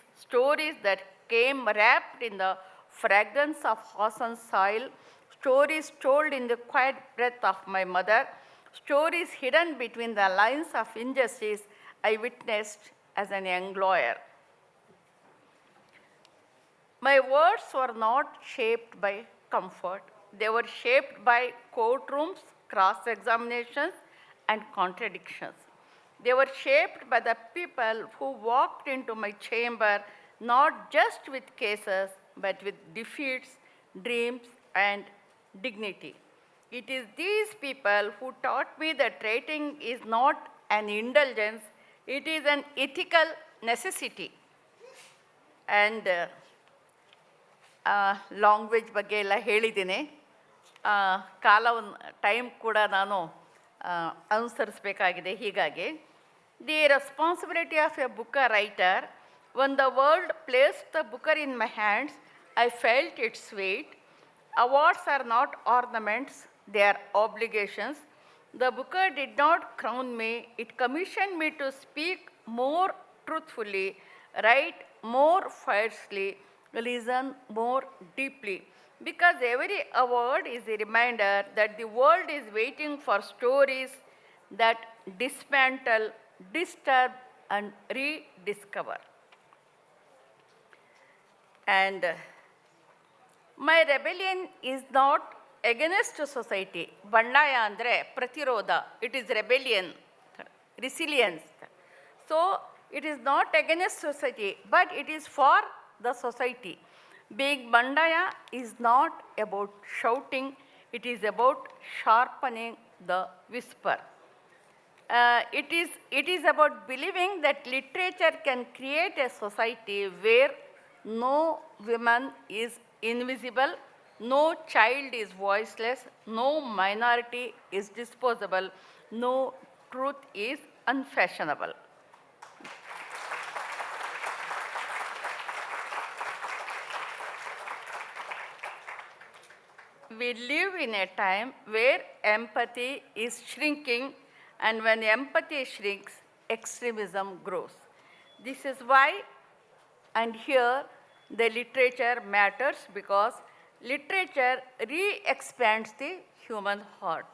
that came wrapped in the fragrance of Hassan's soil, stories told in the quiet breath of my mother, stories hidden between the lines of injustice I witnessed as a young lawyer. My words were not shaped by comfort. They were shaped by courtrooms, cross-examinations, and contradictions. They were shaped by the people who walked into my chamber not just with cases, but with defeats, dreams, and dignity. It is these people who taught me that writing is not an indulgence, it is an ethical necessity. And language ಬಗ್ಗೆ ಎಲ್ಲ ಹೇಳಿದ್ದೀನಿ. ಕಾಲವನ್ನು time ಕೂಡ ನಾನು ಅನುಸರಿಸಬೇಕಾಗಿದೆ. ಹೀಗಾಗಿ the responsibility of A book writer, when the world placed the booker in my hands, I felt its weight. Awards are not ornaments, they are obligations. The booker did not crown me, it commissioned me to speak more truthfully, write more fiercely, listen more deeply. Because every award is a reminder that the world is waiting for stories that dismantle, disturb, and rediscover. And my rebellion is not against society. Baṇḍāya ಅಂದರೆ ಪ್ರತಿರೋಧ. It is rebellion, resilience. So it is not against society, but it is for the society. Being Baṇḍāya is not about shouting, it is about sharpening the whisper. It is about believing that literature can create a society where no woman is invisible, no child is voiceless, no minority is disposable, no truth is unfashionable. We live in a time where empathy is shrinking, and when empathy shrinks, extremism grows. This is why, and here, the literature matters, because literature re-expands the human heart.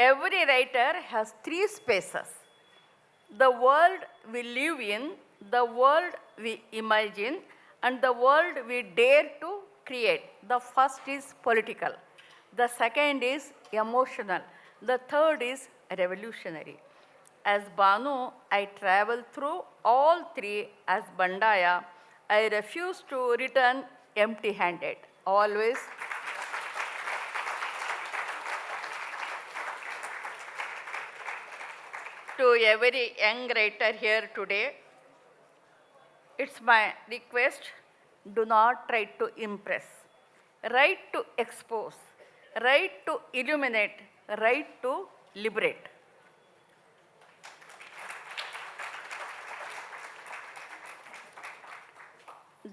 Every writer has three spaces: the world we live in, the world we imagine, and the world we dare to create. The first is political, the second is emotional, the third is revolutionary. As Banu, I travel through all three as Baṇḍāya. I refuse to return empty-handed. Always. To every young writer here today, it's my request, do not try to impress. Write to expose, write to illuminate, write to liberate.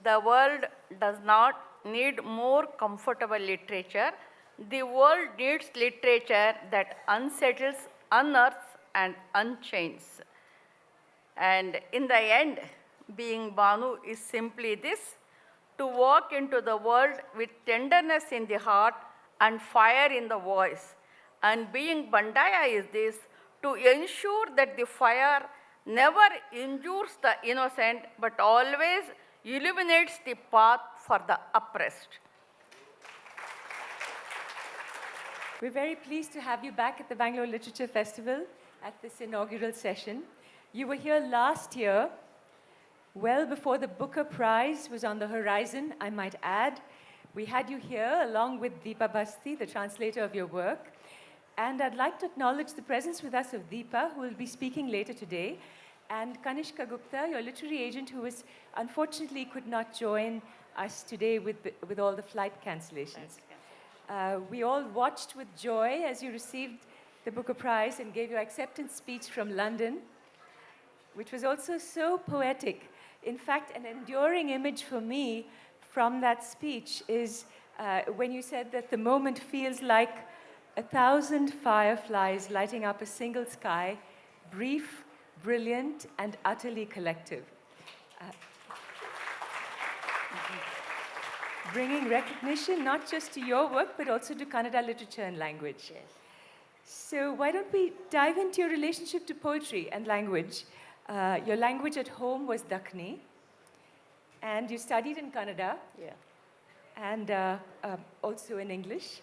The world does not need more comfortable literature. The world needs literature that unsettles, unearths, and unchains. And in the end, being Banu is simply this: to walk into the world with tenderness in the heart and fire in the voice. And being Baṇḍāya is this: to ensure that the fire never injures the innocent, but always illuminates the path for the oppressed. We're very pleased to have you back at the Bangalore Literature Festival at this inaugural session. You were here last year, well before the Booker Prize was on the horizon, I might add. We had you here along with Deepa Basti, the translator of your work. And I'd like to acknowledge the presence with us of Deepa, who will be speaking later today, and Kanishka Gupta, your literary agent, who unfortunately could not join us today with all the flight cancellations. We all watched with joy as you received the Booker Prize and gave your acceptance speech from London, which was also so poetic. In fact, an enduring image for me from that speech is when you said that the moment feels like 1,000 fireflies lighting up a single sky, brief, brilliant, and utterly collective. Bringing recognition not just to your work, but also to Kannada literature and language. Yes. So why don't we dive into your relationship to poetry and language? Your language at home was Dakhni, and you studied in Kannada, and also in English.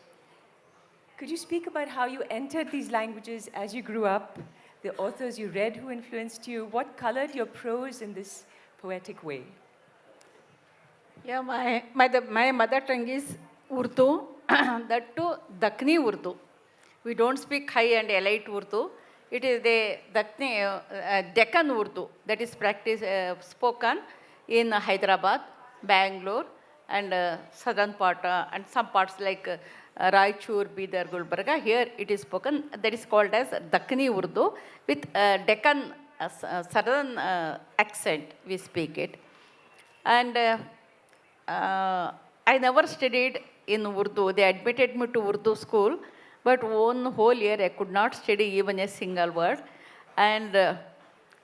Could you speak about how you entered these languages as you grew up, the authors you read who influenced you? What colored your prose in this poetic way? Yeah, my mother tongue is Urdu, that too Dakhni Urdu. We don't speak high and elite Urdu. It is the Deccan Urdu that is spoken in Hyderabad, Bangalore, and southern part and some parts like Raichur, Bidar, Gulbarga. Here it is spoken, that is called as Dakkani Urdu with Deccan southern accent, we speak it. And I never studied in Urdu. They admitted me to Urdu school, but one whole year I could not study even a single word. And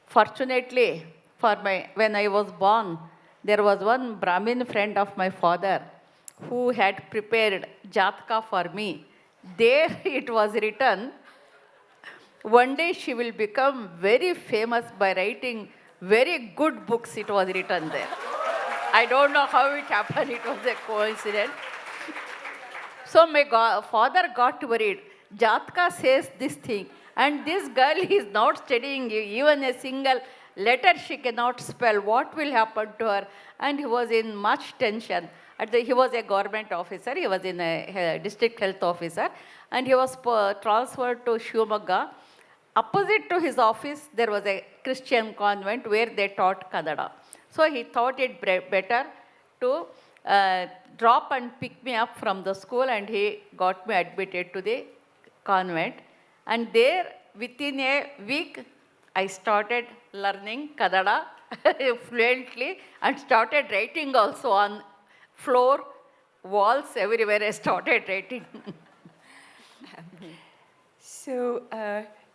fortunately, when I was born, there was one Brahmin friend of my father who had prepared Jatka for me. There it was written, one day she will become very famous by writing very good books, it was written there. I don't know how it happened, it was a coincidence. So my father got worried. Jatka says this thing, and this girl is not studying even a single letter she cannot spell. What will happen to her? And he was in much tension. He was a government officer, he was in a district health officer, and he was transferred to Shivamogga. Opposite to his office, there was a Christian convent where they taught Kannada. So he thought it better to drop and pick me up from the school, and he got me admitted to the convent. And there, within a week, I started learning Kannada fluently and started writing also on floor, walls, everywhere I started writing. So,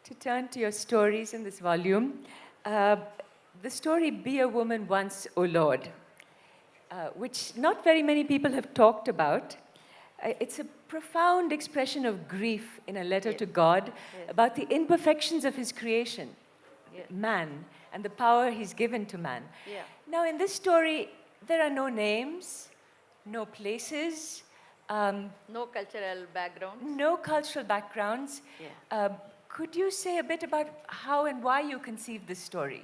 to turn to your stories in this volume, the story Be a Woman Once, O Lord, which not very many people have talked about. It's a profound expression of grief in a letter to God about the imperfections of his creation, man, and the power he's given to man. Yeah. Now, in this story, there are no names, no places, No cultural background. no cultural backgrounds. Yeah. Could you say a bit about how and why you conceived this story?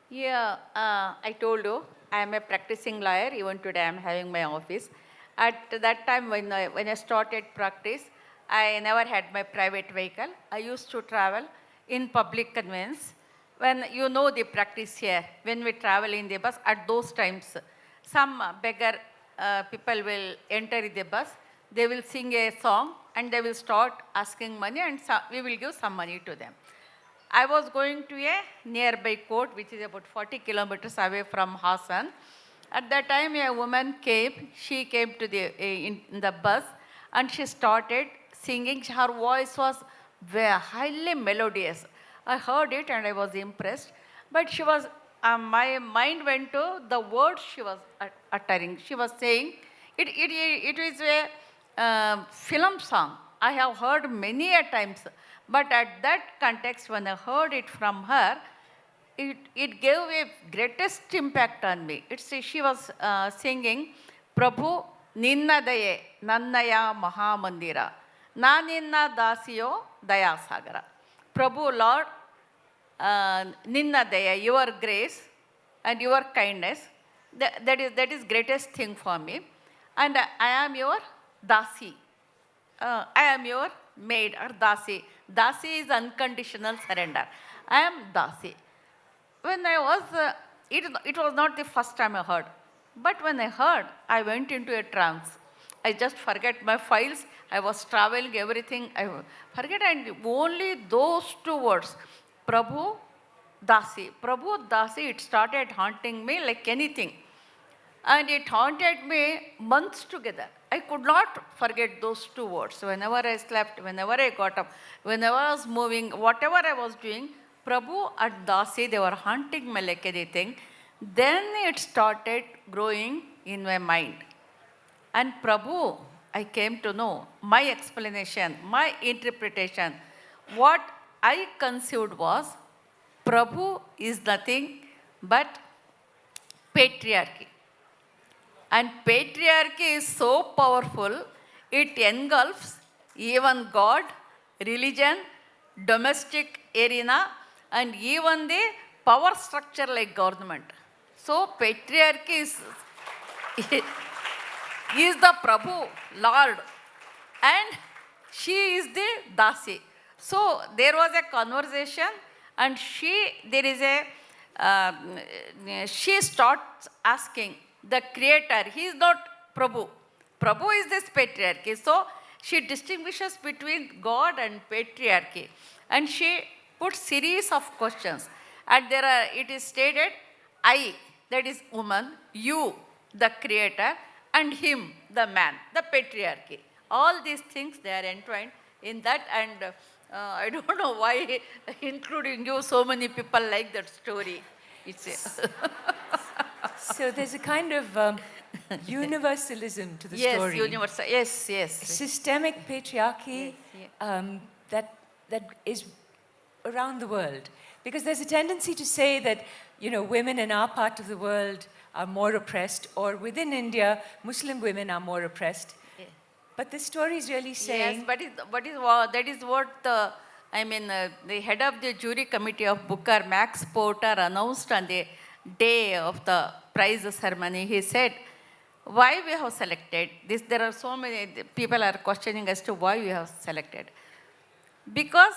Yeah, I told you, I am a practicing lawyer. Even today, I am having my office. At that time, when I started practice, I never had my private vehicle. I used to travel in public conveyance. When you know the practice here, when we travel in the bus, at those times, some beggar people will enter the bus, they will sing a song, and they will start asking money, and we will give some money to them. I was going to a nearby court, which is about 40 kilometers away from Hassan. At that time, a woman came. She came to in the bus, and she started singing. Her voice was very highly melodious. I heard it, and I was impressed. But she was, my mind went to the words she was uttering. She was saying, it is a film song. I have heard many a times. But at that context, when I heard it from her, it gave a greatest impact on me. She was singing, Prabhu Ninna Daye Nannaya Mahamandira Naninna Dasiyo Dayasagara. Prabhu Lord, Ninna Daya, your grace and your kindness, that is greatest thing for me. And I am your Dasi. I am your maid or Dasi. Dasi is unconditional surrender. I am Dasi. When I was, it was not the first time I heard. But when I heard, I went into a trance. I just forget my files. I was traveling, everything. I forget, and only those two words, Prabhu Dasi. Prabhu Dasi, it started haunting me like anything. And it haunted me months together. I could not forget those two words. Whenever I slept, whenever I got up, whenever I was moving, whatever I was doing, Prabhu and Dasi, they were haunting me like anything. Then it started growing in my mind. And Prabhu, I came to know, my explanation, my interpretation, what I conceived was, Prabhu is nothing but patriarchy. And patriarchy is so powerful, it engulfs even God, religion, domestic arena, and even the power structure like government. So patriarchy is the Prabhu, Lord, and she is the Dasi. So there was a conversation, and she starts asking the creator. He is not Prabhu. Prabhu is this patriarchy. So she distinguishes between God and patriarchy. And she puts series of questions. And it is stated, I, that is woman, you, the creator, and him, the man, the patriarchy. All these things, they are entwined in that, and I don't know why, including you, so many people like that story. So there's a kind of universalism to the yes, story. Universal. Yes, yes. Systemic patriarchy that is around the world. Because there's a tendency to say that, women in our part of the world are more oppressed, or within India, Muslim women are more oppressed. Yeah. But this story is really saying... Yes, that is what the head of the jury committee of Booker, Max Porter, announced on the day of the prize ceremony. He said, why we have selected this? There are so many people are questioning as to why we have selected. Because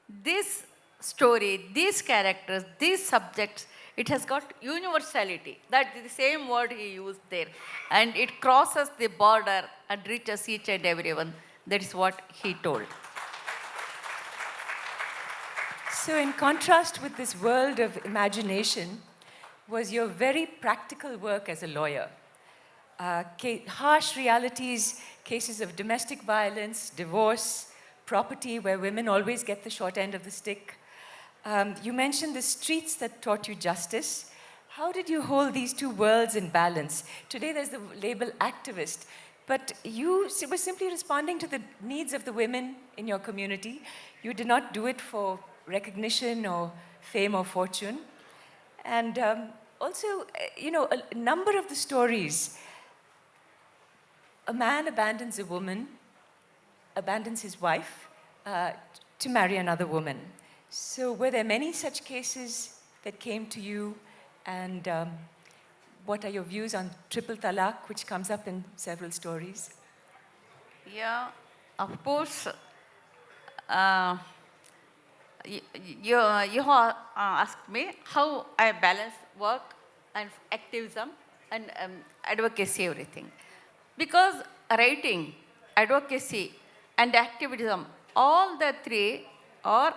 this story, these characters, these subjects, it has got universality. That's the same word he used there. And it crosses the border and reaches each and everyone. That is what he told. So in contrast with this world of imagination was your very practical work as a lawyer. Harsh realities, cases of domestic violence, divorce, property, where women always get the short end of the stick. You mentioned the streets that taught you justice. How did you hold these two worlds in balance? Today there's the label activist, but you were simply responding to the needs of the women in your community. You did not do it for recognition or fame or fortune. And also, a number of the stories, a man abandons a woman, abandons his wife to marry another woman. So were there many such cases that came to you, and what are your views on triple talaq, which comes up in several stories? Yeah, of course. You have asked me how I balance work and activism and advocacy, everything. Because writing, advocacy, and activism, all the three are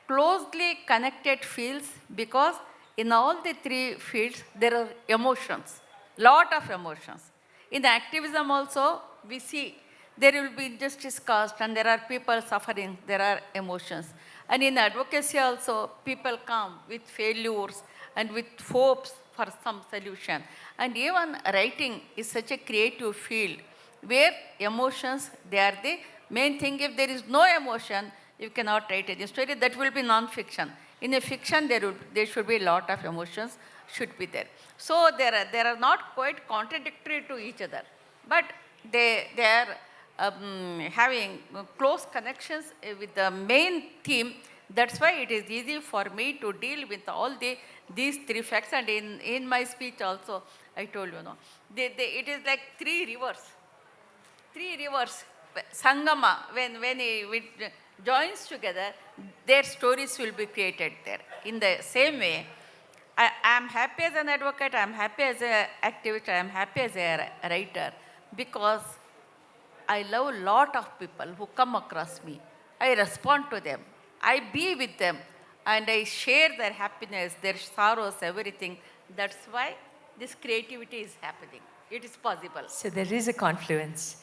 closely connected fields, because in all the three fields there are emotions, lot of emotions. In activism also we see there will be injustice caused and there are people suffering, there are emotions. And in advocacy also people come with failures and with hopes for some solution. And even writing is such a creative field where emotions, they are the main thing. If there is no emotion, you cannot write any story. That will be non-fiction. In a fiction, there should be a lot of emotions should be there. So they are not quite contradictory to each other, but they are having close connections with the main theme. That's why it is easy for me to deal with all these three facts. And in my speech also, I told you, it is like three rivers. Sangama, when it joins together, their stories will be created there. In the same way, I am happy as an advocate, I am happy as an activist, I am happy as a writer, because I love a lot of people who come across me. I respond to them. I be with them. And I share their happiness, their sorrows, everything. That's why this creativity is happening. It is possible. So there is a confluence.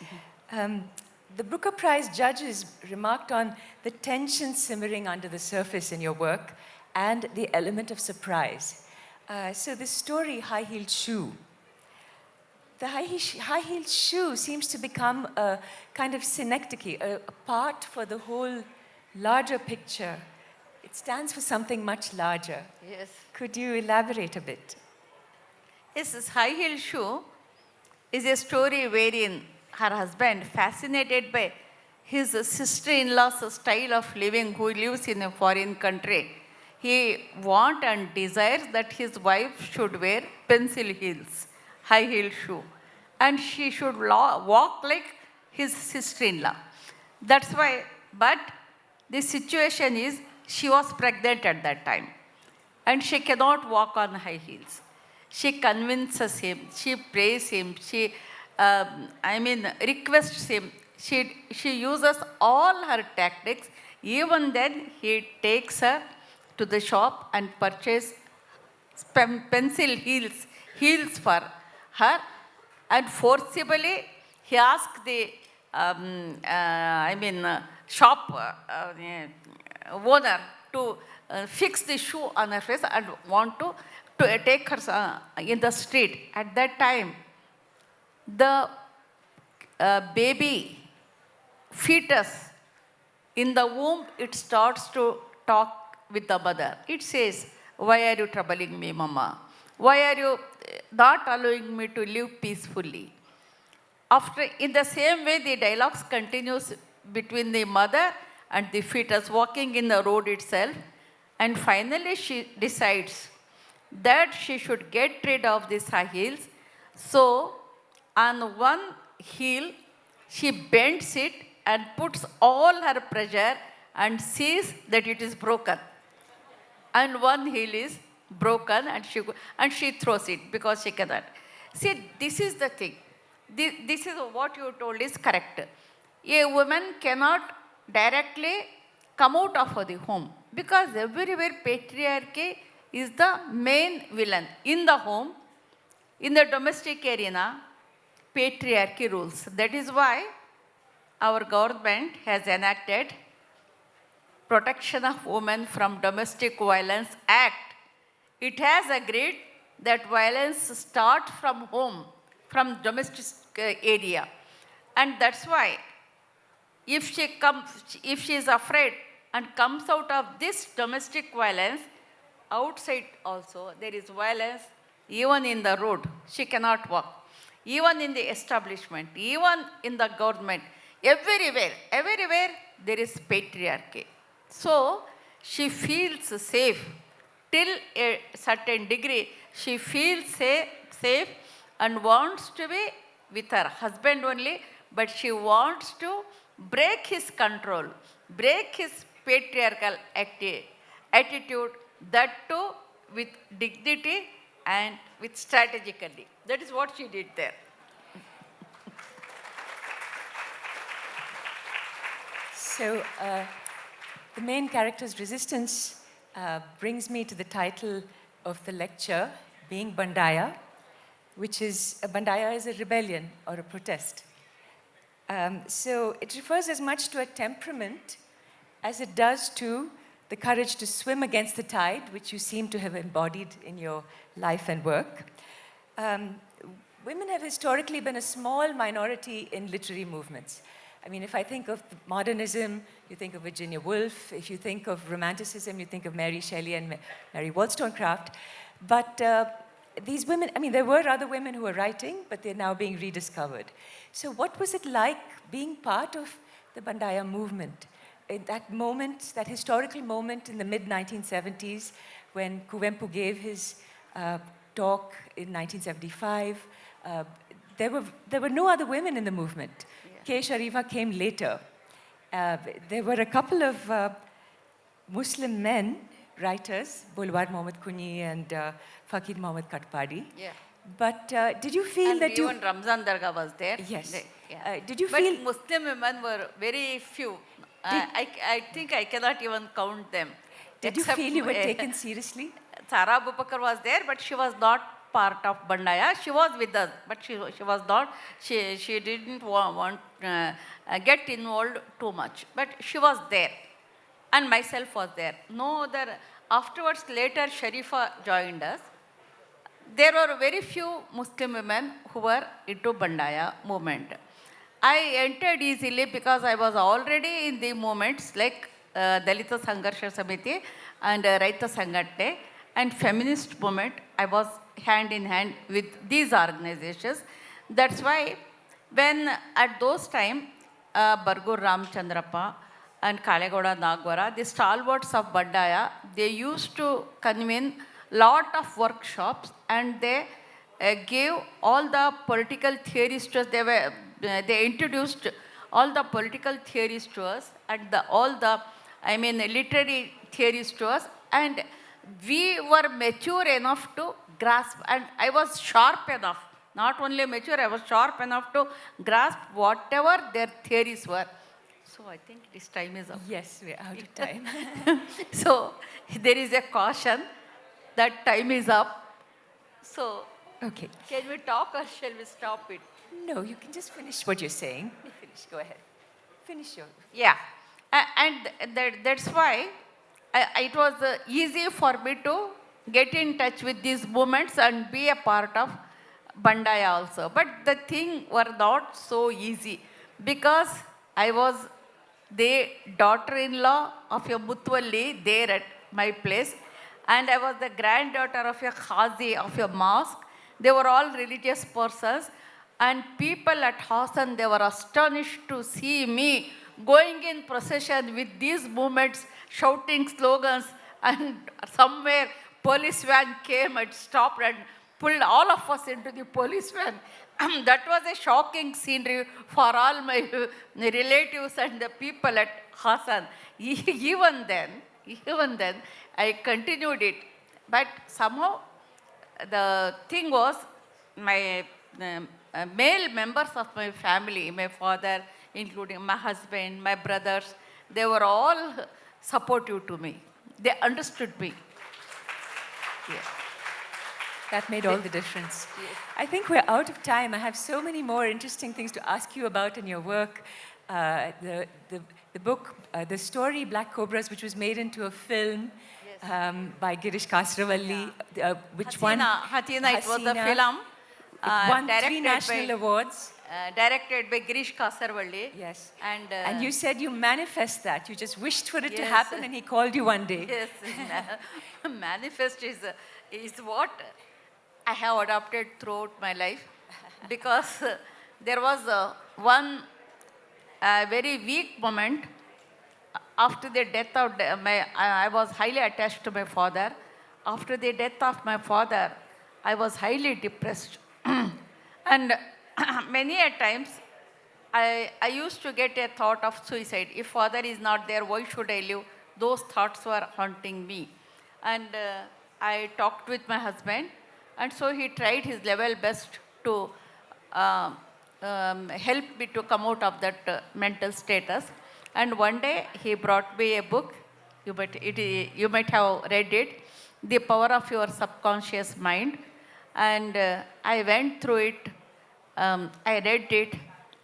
The Booker Prize judges remarked on the tension simmering under the surface in your work and the element of surprise. So the story, High-Heeled Shoe. The high-heeled shoe seems to become a kind of synecdoche, a part for the whole larger picture. It stands for something much larger. Yes. Could you elaborate a bit? Yes, this high-heeled shoe is a story wherein her husband, fascinated by his sister-in-law's style of living, who lives in a foreign country, he wants and desires that his wife should wear pencil heels, high-heeled shoe, and she should walk like his sister-in-law. That's why, but the situation is, she was pregnant at that time, and she cannot walk on high heels. She convinces him, she prays him, she requests him. She uses all her tactics. Even then, he takes her to the shop and purchases pencil heels for her, and forcibly he asked the shop owner to fix the shoe on her face and want to take her in the street. At that time, the baby fetus in the womb, it starts to talk with the mother. It says, "Why are you troubling me, Mama? Why are you not allowing me to live peacefully?" After, in the same way, the dialogues continues between the mother and the fetus walking in the road itself. And finally, she decides that she should get rid of these high heels. So, on one heel, she bends it and puts all her pressure and sees that it is broken. And one heel is broken, and she throws it because she cannot. See, this is the thing. This is what you told is correct. A woman cannot directly come out of the home because everywhere patriarchy is the main villain. In the home, in the domestic arena, patriarchy rules. That is why our government has enacted Protection of Women from Domestic Violence Act. It has agreed that violence starts from home, from domestic area. And that's why if she is afraid and comes out of this domestic violence, outside also there is violence, even in the road, she cannot walk. Even in the establishment, even in the government, everywhere there is patriarchy. So she feels safe till a certain degree. She feels safe and wants to be with her husband only, but she wants to break his control, break his patriarchal attitude, that too with dignity and with strategically. That is what she did there. So the main character's resistance brings me to the title of the lecture, being Baṇḍāya, which is, Baṇḍāya is a rebellion or a protest. So it refers as much to a temperament as it does to the courage to swim against the tide, which you seem to have embodied in your life and work. Women have historically been a small minority in literary movements. I mean, if I think of modernism, you think of Virginia Woolf. If you think of romanticism, you think of Mary Shelley and Mary Wollstonecraft. But these women, I mean, there were other women who were writing, but they're now being rediscovered. So what was it like being part of the Baṇḍāya movement? In that moment, that historical moment in the mid-1970s, when Kuvempu gave his talk in 1975, there were no other women in the movement. K. Sharifa came later. There were a couple of Muslim men, writers, Bulwar Mohammad Kuni and Fakir Mohammad Katpadi. Yeah. But did you feel and that you... even Ramzan Dargah was there. Yes. Yeah. Did you feel... But Muslim women were very few. I think I cannot even count them. Did you feel you were taken seriously? Sara Abu Bakr was there, but she was not part of Baṇḍāya. She was with us, but she was not. She didn't want get involved too much. But she was there, and myself was there. No other. Afterwards, later Sharifa joined us. There were very few Muslim women who were into Baṇḍāya movement. I entered easily because I was already in the movements like Dalita Sangharsha Samiti and Raita Sangatne and feminist movement. I was hand in hand with these organizations. That's why when at those time, Bargur Ramchandrappa and Kalegoda Nagwara, the stalwarts of Baṇḍāya, they used to convene lot of workshops and they gave all the political theories to us. They introduced all the political theories to us and all the literary theories to us, and we were mature enough to grasp, and I was sharp enough Not only mature, I was sharp enough to grasp whatever their theories were. So I think this time is up. Yes, we're out of time. So there is a caution that time is up. So Okay. can we talk or shall we stop it? No, you can just finish what you're saying. Finish. Go ahead. Finish your. Yeah, that's why it was easy for me to get in touch with these movements and be a part of Baṇḍāya also. But the thing were not so easy because I was the daughter-in-law of a Mutwalli there at my place, and I was the granddaughter of a Khazi of a mosque. They were all religious persons, and people at Hassan, they were astonished to see me going in procession with these movements, shouting slogans, and somewhere police van came and stopped and pulled all of us into the police van. That was a shocking scenery for all my relatives and the people at Hassan. Even then, I continued it. But somehow, the thing was, my male members of my family, my father, including my husband, my brothers, they were all supportive to me. They understood me. Yeah. That made all the difference. I think we're out of time. I have so many more interesting things to ask you about in your work. The book, the story Black Cobras, which was made into a film by Girish Kasravalli. Which one? Hatina, it was the film. It won 3 directed national by, awards. Directed by Girish Kasarvalli. Yes. And you said you manifest that. You just wished for it to Yes. happen and he called you one day. Yes, manifest is what I have adopted throughout my life because there was one very weak moment after the death of I was highly attached to my father. After the death of my father, I was highly depressed. And many a times, I used to get a thought of suicide. If father is not there, why should I live? Those thoughts were haunting me. And I talked with my husband, and so he tried his level best to help me to come out of that mental status. And one day, he brought me a book. You might have read it, The Power of Your Subconscious Mind. And I went through it, I read it,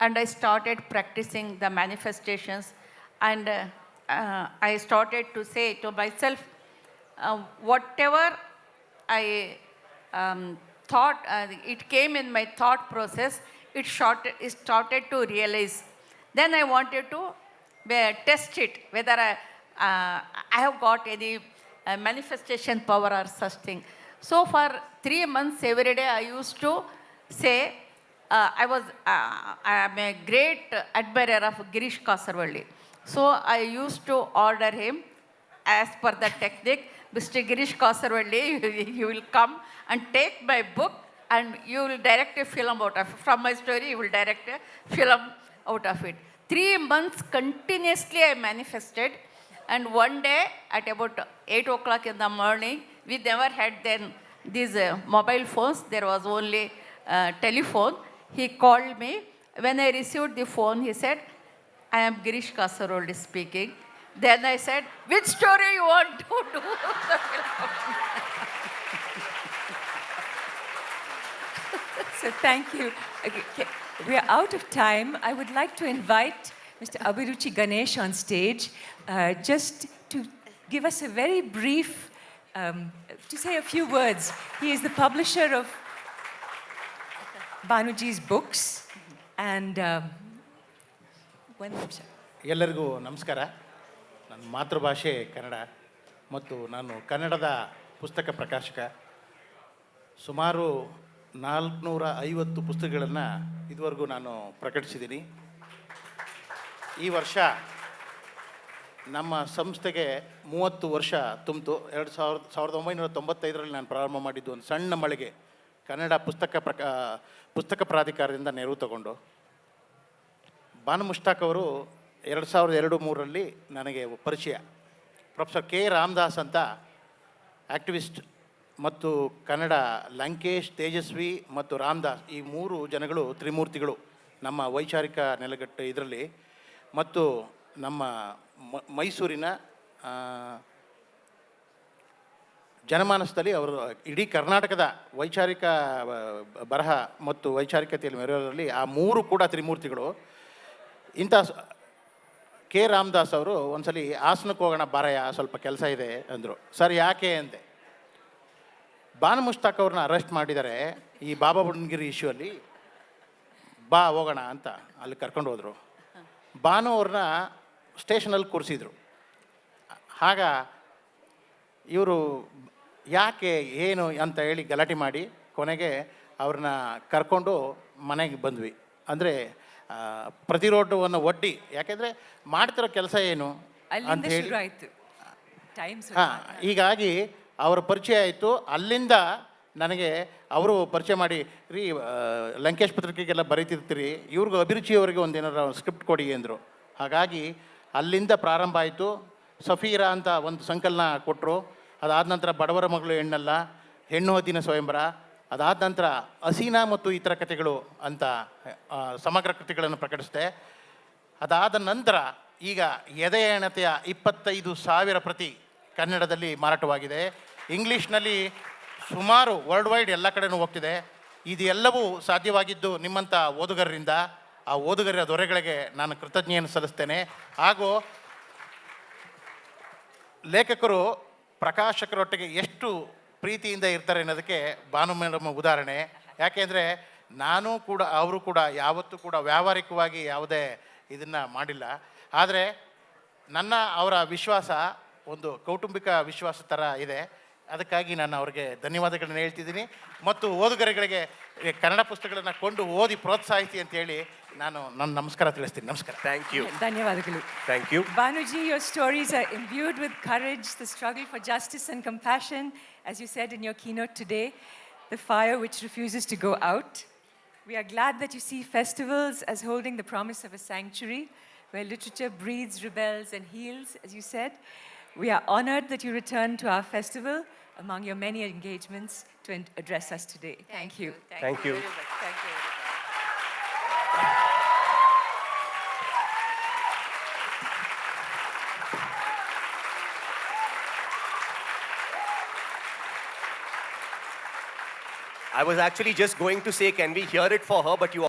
and I started practicing the manifestations. And I started to say to myself, whatever I thought, it came in my thought process, it started to realize. Then I wanted to test it, whether I have got any manifestation power or such thing. So for 3 months, every day I used to say, I am a great admirer of Girish Kasarvalli. So I used to order him as per the technique, Mr. Girish Kasarvalli, you will come and take my book and you will direct a film out of it. From my story, you will direct a film out of it. 3 months continuously I manifested. And one day at about 8 o'clock in the morning, we never had then these mobile phones. There was only telephone. He called me. When I received the phone, he said, I am Girish Kasarvalli speaking. Then I said, which story you want to do? So thank you. Okay, we are out of time. I would like to invite Mr. Abhiruchi Ganesh on stage just to give us a very brief, to say a few words. He is the publisher of Banuji's books and one ನಿಮಿಷ. ಎಲ್ಲರಿಗೂ ನಮಸ್ಕಾರ. ನನ್ನ ಮಾತೃಭಾಷೆ ಕನ್ನಡ ಮತ್ತು ನಾನು ಕನ್ನಡದ ಪುಸ್ತಕ ಪ್ರಕಾಶಕ. ಸುಮಾರು 450 ಪುಸ್ತಕಗಳನ್ನು ಇದುವರೆಗೂ ನಾನು ಪ್ರಕಟಿಸಿದ್ದೀನಿ. ಈ ವರ್ಷ ನಮ್ಮ ಸಂಸ್ಥೆಗೆ 30 ವರ್ಷ ತುಂಬಿತು. 1995ರಲ್ಲಿ ನಾನು ಪ್ರಾರಂಭ ಮಾಡಿದ್ದು ಒಂದು ಸಣ್ಣ ಮಳಿಗೆ ಕನ್ನಡ ಪುಸ್ತಕ ಪ್ರಾಧಿಕಾರದಿಂದ ನೆರವು ತಗೊಂಡು. ಬಾನು ಮುಷ್ತಾಕ್ ಅವರು 2002-3ರಲ್ಲಿ ನನಗೆ ಪರಿಚಯ. ಪ್ರೊಫೆಸರ್ ಕೆ ರಾಮದಾಸ್ ಅಂತ ಆ್ಯಕ್ಟಿವಿಸ್ಟ್ ಮತ್ತು ಕನ್ನಡ ಲಂಕೇಶ್, ತೇಜಸ್ವಿ ಮತ್ತು ರಾಮದಾಸ್, ಈ 3 ಜನಗಳು ತ್ರಿಮೂರ್ತಿಗಳು ನಮ್ಮ ವೈಚಾರಿಕ ನೆಲೆಗಟ್ಟು ಇದರಲ್ಲಿ. ಮತ್ತು ನಮ್ಮ ಮೈಸೂರಿನ ಜನಮಾನಸದಲ್ಲಿ ಅವರು ಇಡೀ ಕರ್ನಾಟಕದ ವೈಚಾರಿಕ ಬರಹ ಮತ್ತು ವೈಚಾರಿಕತೆಯಲ್ಲಿ ಮೆರೆಯೋದ್ರಲ್ಲಿ ಆ 3 ಕೂಡ ತ್ರಿಮೂರ್ತಿಗಳು. ಇಂಥ ಕೆ ರಾಮದಾಸ್ ಅವರು ಒಂದ್ಸಲಿ ಹಾಸನಕ್ಕೆ ಹೋಗೋಣ ಬಾರಯ್ಯ, ಸ್ವಲ್ಪ ಕೆಲಸ ಇದೆ ಅಂದರು. ಸರ್ ಯಾಕೆ ಅಂದೆ. ಬಾನು ಮುಷ್ತಾಕ್ ಅವ್ರನ್ನ ಅರೆಸ್ಟ್ ಮಾಡಿದ್ದಾರೆ ಈ ಬಾಬಾ ಬುಡನ್ಗಿರಿ ಇಶ್ಯೂ ಅಲ್ಲಿ, ಬಾ ಹೋಗೋಣ ಅಂತ ಅಲ್ಲಿ ಕರ್ಕೊಂಡು ಹೋದರು. ಬಾನು ಅವ್ರನ್ನ ಸ್ಟೇಷನಲ್ಲಿ ಕೂರಿಸಿದ್ರು. ಆಗ ಇವರು ಯಾಕೆ ಏನು ಅಂತ ಹೇಳಿ ಗಲಾಟೆ ಮಾಡಿ ಕೊನೆಗೆ ಅವ್ರನ್ನ ಕರ್ಕೊಂಡು ಮನೆಗೆ ಬಂದ್ವಿ. ಅಂದರೆ ಪ್ರತಿರೋಧವನ್ನು ಒಡ್ಡಿ, ಯಾಕೆಂದರೆ ಮಾಡ್ತಿರೋ ಕೆಲಸ ಏನು ಅಂತ ಹೇಳಿ. ಹಾಂ, ಹೀಗಾಗಿ ಅವರ ಪರಿಚಯ ಆಯಿತು. ಅಲ್ಲಿಂದ ನನಗೆ ಅವರು ಪರಿಚಯ ಮಾಡಿ, ರೀ ಲಂಕೇಶ್ ಪತ್ರಿಕೆಗೆಲ್ಲ ಬರೀತಿರ್ತೀರಿ, ಇವ್ರಿಗೂ ಅಭಿರುಚಿಯವರಿಗೆ ಒಂದೇನಾರ ಸ್ಕ್ರಿಪ್ಟ್ ಕೊಡಿ ಅಂದರು. ಹಾಗಾಗಿ ಅಲ್ಲಿಂದ ಪ್ರಾರಂಭ ಆಯಿತು. ಸಫೀರಾ ಅಂತ ಒಂದು ಸಂಕಲನ ಕೊಟ್ಟರು. ಅದಾದ ನಂತರ ಬಡವರ ಮಗಳು ಹೆಣ್ಣಲ್ಲ, ಹೆಣ್ಣು ಹದ್ದಿನ ಸ್ವಯಂವರ, ಅದಾದ ನಂತರ ಹಸೀನಾ ಮತ್ತು ಇತರ ಕಥೆಗಳು ಅಂತ ಸಮಗ್ರ ಕೃತಿಗಳನ್ನು ಪ್ರಕಟಿಸಿದೆ. ಅದಾದ ನಂತರ ಈಗ ಎದೆಯ ಹೆಣತೆಯ 25,000 ಪ್ರತಿ ಕನ್ನಡದಲ್ಲಿ ಮಾರಾಟವಾಗಿದೆ. ಇಂಗ್ಲೀಷ್ನಲ್ಲಿ ಸುಮಾರು ವರ್ಲ್ಡ್ ವೈಡ್ ಎಲ್ಲ ಕಡೆನೂ ಹೋಗ್ತಿದೆ. ಇದೆಲ್ಲವೂ ಸಾಧ್ಯವಾಗಿದ್ದು ನಿಮ್ಮಂಥ ಓದುಗರರಿಂದ. ಆ ಓದುಗರ ದೊರೆಗಳಿಗೆ ನಾನು ಕೃತಜ್ಞತೆಯನ್ನು ಸಲ್ಲಿಸ್ತೇನೆ. ಹಾಗೂ ಲೇಖಕರು ಪ್ರಕಾಶಕರೊಟ್ಟಿಗೆ ಎಷ್ಟು ಪ್ರೀತಿಯಿಂದ ಇರ್ತಾರೆ ಅನ್ನೋದಕ್ಕೆ ಭಾನು ಮೇಡಮ್ ಉದಾಹರಣೆ. ಯಾಕೆಂದರೆ ನಾನು ಕೂಡ ಅವರು ಕೂಡ ಯಾವತ್ತೂ ಕೂಡ ವ್ಯಾವಹಾರಿಕವಾಗಿ ಯಾವುದೇ ಇದನ್ನು ಮಾಡಿಲ್ಲ. ಆದರೆ ಅವರ ವಿಶ್ವಾಸ ಒಂದು ಕೌಟುಂಬಿಕ ವಿಶ್ವಾಸ ಥರ ಇದೆ. ಅದಕ್ಕಾಗಿ ನಾನು ಅವ್ರಿಗೆ ಧನ್ಯವಾದಗಳನ್ನ ಹೇಳ್ತಿದ್ದೀನಿ. ಮತ್ತು ಓದುಗರುಗಳಿಗೆ ಕನ್ನಡ ಪುಸ್ತಕಗಳನ್ನು ಕೊಂಡು ಓದಿ ಪ್ರೋತ್ಸಾಹಿಸಿ ಅಂತೇಳಿ ನಾನು ನನ್ನ ನಮಸ್ಕಾರ ತಿಳಿಸ್ತೀನಿ. ನಮಸ್ಕಾರ. Thank you. ಧನ್ಯವಾದಗಳು. Thank you. Banuji, your stories are imbued with courage, the struggle for justice and compassion, as you said in your keynote today, the fire which refuses to go out. We are glad that you see festivals as holding the promise of a sanctuary where literature breathes, rebels, and heals, as you said. We are honored that you returned to our festival among your many engagements to address us today. Thank you. Thank you. Very much. Thank you very much. I was actually just going to say, can we hear it for her, but you